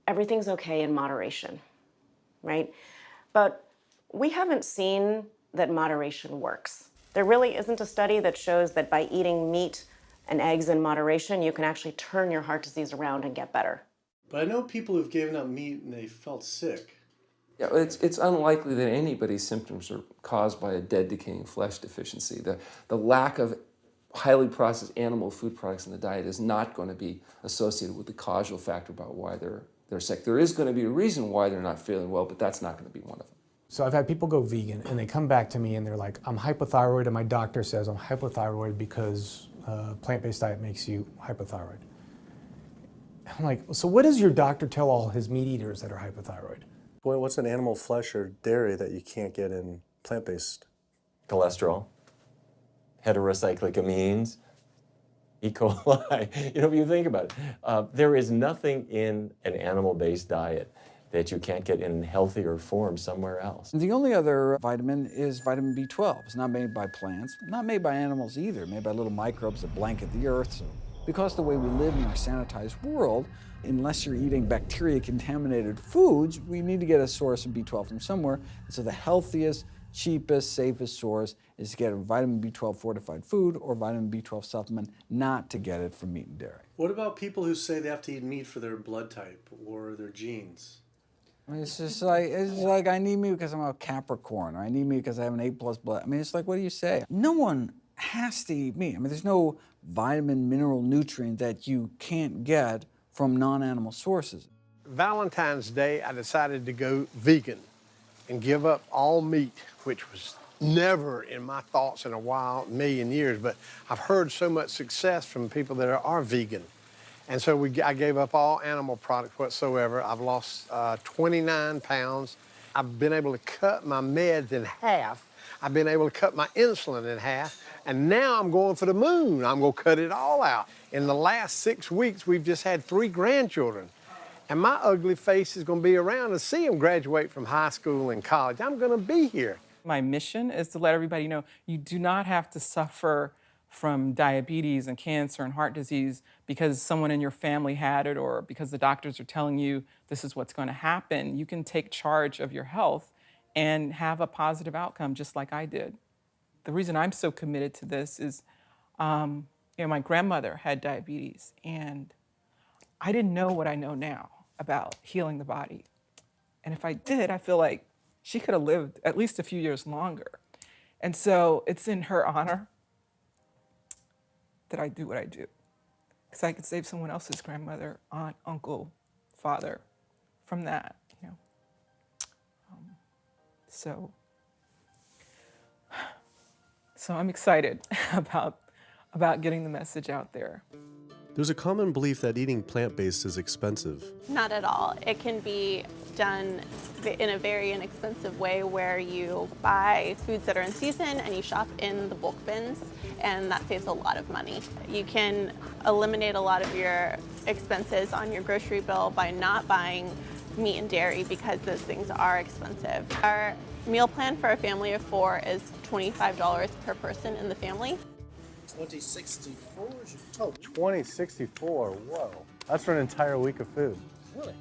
everything's okay in moderation, right? But we haven't seen that moderation works. There really isn't a study that shows that by eating meat and eggs in moderation, you can actually turn your heart disease around and get better. But I know people who've given up meat and they felt sick. Yeah, it's unlikely that anybody's symptoms are caused by a dead, decaying flesh deficiency. The lack of highly processed animal food products in the diet is not going to be associated with the causal factor about why they're sick. There is going to be a reason why they're not feeling well, but that's not going to be one of them. So I've had people go vegan and they come back to me and they're like, I'm hypothyroid and my doctor says I'm hypothyroid because plant-based diet makes you hypothyroid. I'm like, so what does your doctor tell all his meat eaters that are hypothyroid? Boy, what's an animal flesh or dairy that you can't get in plant-based? Cholesterol, heterocyclic amines, E. coli. You know, if you think about it, there is nothing in an animal-based diet that you can't get in healthier form somewhere else. The only other vitamin is vitamin B12. It's not made by plants, not made by animals either, made by little microbes that blanket the earth. So because the way we live in our sanitized world, unless you're eating bacteria-contaminated foods, we need to get a source of B12 from somewhere. And so the healthiest, cheapest, safest source is to get a vitamin B12 fortified food or vitamin B12 supplement, not to get it from meat and dairy. What about people who say they have to eat meat for their blood type or their genes? I mean, it's like I need meat because I'm a Capricorn, or I need meat because I have an A+ blood. I mean, it's like, what do you say? No one has to eat meat. I mean, there's no vitamin, mineral, nutrient that you can't get from non-animal sources. Valentine's Day, I decided to go vegan and give up all meat, which was never in my thoughts in a while, million years, but I've heard so much success from people that are vegan. And so I gave up all animal products whatsoever. I've lost 29 pounds. I've been able to cut my meds in half. I've been able to cut my insulin in half. And now I'm going for the moon. I'm going to cut it all out. In the last 6 weeks, we've just had 3 grandchildren. And my ugly face is going to be around to see them graduate from high school and college. I'm going to be here. My mission is to let everybody know you do not have to suffer from diabetes and cancer and heart disease because someone in your family had it or because the doctors are telling you this is what's going to happen. You can take charge of your health and have a positive outcome just like I did. The reason I'm so committed to this is, my grandmother had diabetes and I didn't know what I know now about healing the body. And if I did, I feel like she could have lived at least a few years longer. And so it's in her honor that I do what I do. Because I could save someone else's grandmother, aunt, uncle, father from that, So I'm excited about getting the message out there. There's a common belief that eating plant-based is expensive. Not at all. It can be done in a very inexpensive way where you buy foods that are in season and you shop in the bulk bins, and that saves a lot of money. You can eliminate a lot of your expenses on your grocery bill by not buying meat and dairy because those things are expensive. Our meal plan for a family of 4 is $25 per person in the family. 2064 is your total. 2064, whoa. That's for an entire week of food. Really?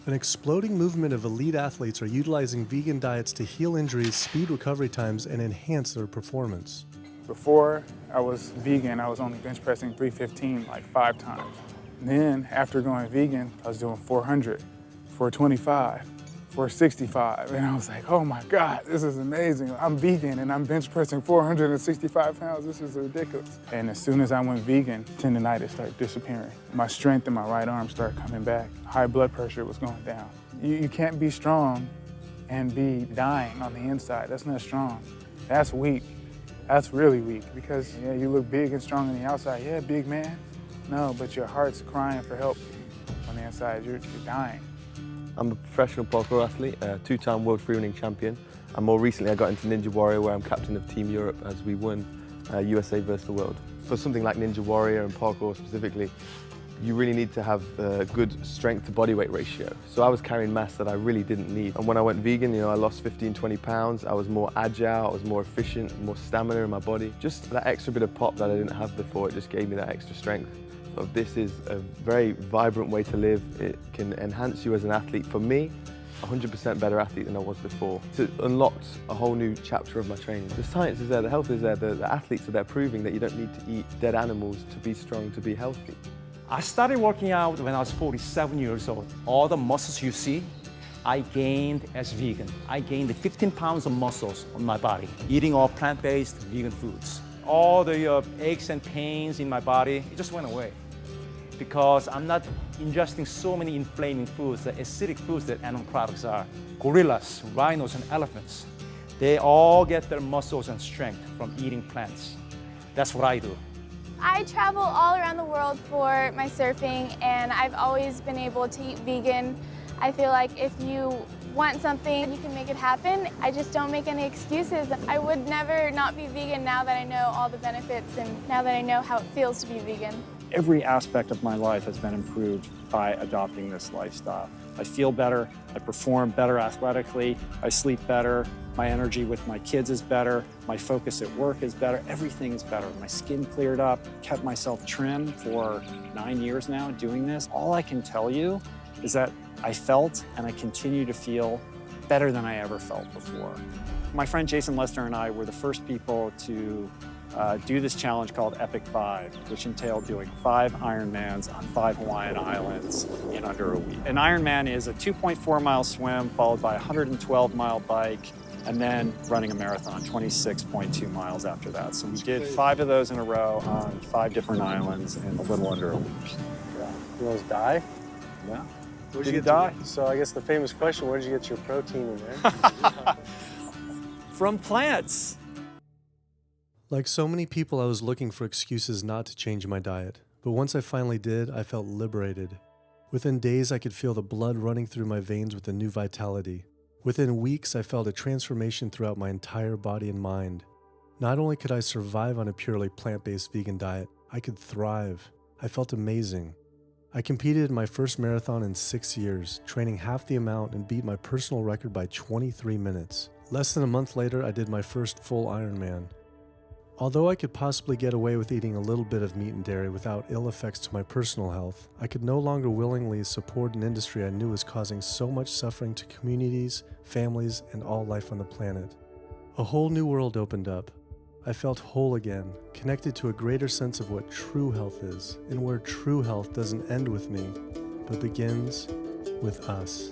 An exploding movement of elite athletes are utilizing vegan diets to heal injuries, speed recovery times, and enhance their performance. Before I was vegan, I was only bench pressing 315 like 5 times. Then after going vegan, I was doing 400, 425, 465. And I was like, oh my God, this is amazing. I'm vegan and I'm bench pressing 465 pounds. This is ridiculous. And as soon as I went vegan, tendonitis started disappearing. My strength in my right arm started coming back. High blood pressure was going down. You can't be strong and be dying on the inside. That's not strong. That's weak. That's really weak because yeah, you look big and strong on the outside. Yeah, big man. No, but your heart's crying for help on the inside. You're dying. I'm a professional parkour athlete, a two-time world freerunning champion, and more recently I got into Ninja Warrior, where I'm captain of Team Europe as we won USA versus the world. For something like Ninja Warrior and parkour specifically, you really need to have a good strength to body weight ratio. So I was carrying mass that I really didn't need. And when I went vegan, I lost 15, 20 pounds. I was more agile, I was more efficient, more stamina in my body. Just that extra bit of pop that I didn't have before, it just gave me that extra strength. So this is a very vibrant way to live. It can enhance you as an athlete. For me, 100% better athlete than I was before. It unlocked a whole new chapter of my training. The science is there, the health is there, the athletes are there proving that you don't need to eat dead animals to be strong, to be healthy. I started working out when I was 47 years old. All the muscles you see, I gained as vegan. I gained 15 pounds of muscles on my body, eating all plant-based vegan foods. All the aches and pains in my body, it just went away. Because I'm not ingesting so many inflaming foods, the acidic foods that animal products are. Gorillas, rhinos, and elephants, they all get their muscles and strength from eating plants. That's what I do. I travel all around the world for my surfing, and I've always been able to eat vegan. I feel like if you want something, you can make it happen. I just don't make any excuses. I would never not be vegan now that I know all the benefits and now that I know how it feels to be vegan. Every aspect of my life has been improved by adopting this lifestyle. I feel better, I perform better athletically, I sleep better, my energy with my kids is better, my focus at work is better, everything is better. My skin cleared up, kept myself trim for 9 years now doing this. All I can tell you is that I felt and I continue to feel better than I ever felt before. My friend Jason Lester and I were the first people to do this challenge called Epic 5, which entailed doing 5 Ironmans on 5 Hawaiian islands in under a week. An Ironman is a 2.4-mile swim followed by a 112-mile bike and then running a marathon, 26.2 miles after that. So we did 5 of those in a row on 5 different islands in a little under a week. Yeah. You almost die? Yeah. Where'd Did you you get die? So I guess the famous question, where did you get your protein in there? From plants. Like so many people, I was looking for excuses not to change my diet. But once I finally did, I felt liberated. Within days, I could feel the blood running through my veins with a new vitality. Within weeks, I felt a transformation throughout my entire body and mind. Not only could I survive on a purely plant-based vegan diet, I could thrive. I felt amazing. I competed in my first marathon in 6 years, training half the amount and beat my personal record by 23 minutes. Less than a month later, I did my first full Ironman. Although I could possibly get away with eating a little bit of meat and dairy without ill effects to my personal health, I could no longer willingly support an industry I knew was causing so much suffering to communities, families, and all life on the planet. A whole new world opened up. I felt whole again, connected to a greater sense of what true health is, and where true health doesn't end with me, but begins with us.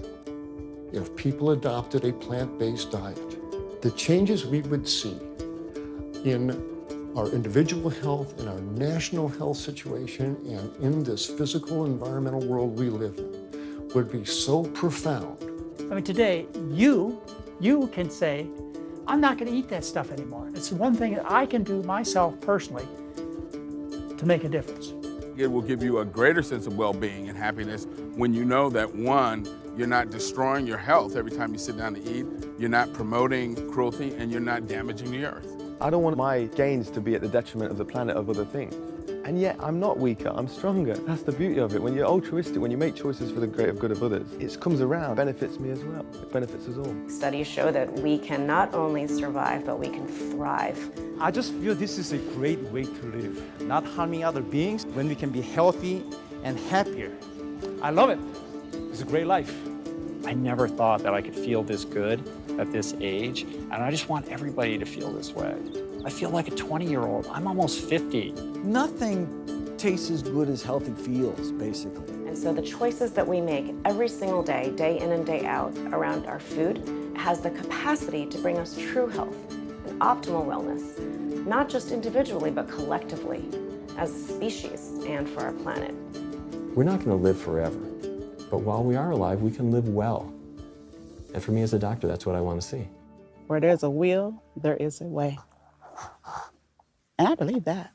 If people adopted a plant-based diet, the changes we would see in our individual health, in our national health situation, and in this physical environmental world we live in would be so profound. I mean, today, you can say, I'm not going to eat that stuff anymore. It's one thing that I can do myself personally to make a difference. It will give you a greater sense of well-being and happiness when you know that, one, you're not destroying your health every time you sit down to eat, you're not promoting cruelty, and you're not damaging the earth. I don't want my gains to be at the detriment of the planet of other things. And yet, I'm not weaker, I'm stronger. That's the beauty of it. When you're altruistic, when you make choices for the greater good of others, it comes around, benefits me as well. It benefits us all. Studies show that we can not only survive, but we can thrive. I just feel this is a great way to live, not harming other beings when we can be healthy and happier. I love it. It's a great life. I never thought that I could feel this good at this age, and I just want everybody to feel this way. I feel like a 20-year-old. I'm almost 50. Nothing tastes as good as healthy feels, basically. And so the choices that we make every single day, day in and day out, around our food, has the capacity to bring us true health and optimal wellness, not just individually, but collectively, as a species and for our planet. We're not going to live forever, but while we are alive, we can live well. And for me as a doctor, that's what I want to see. Where there's a will, there is a way. I believe that.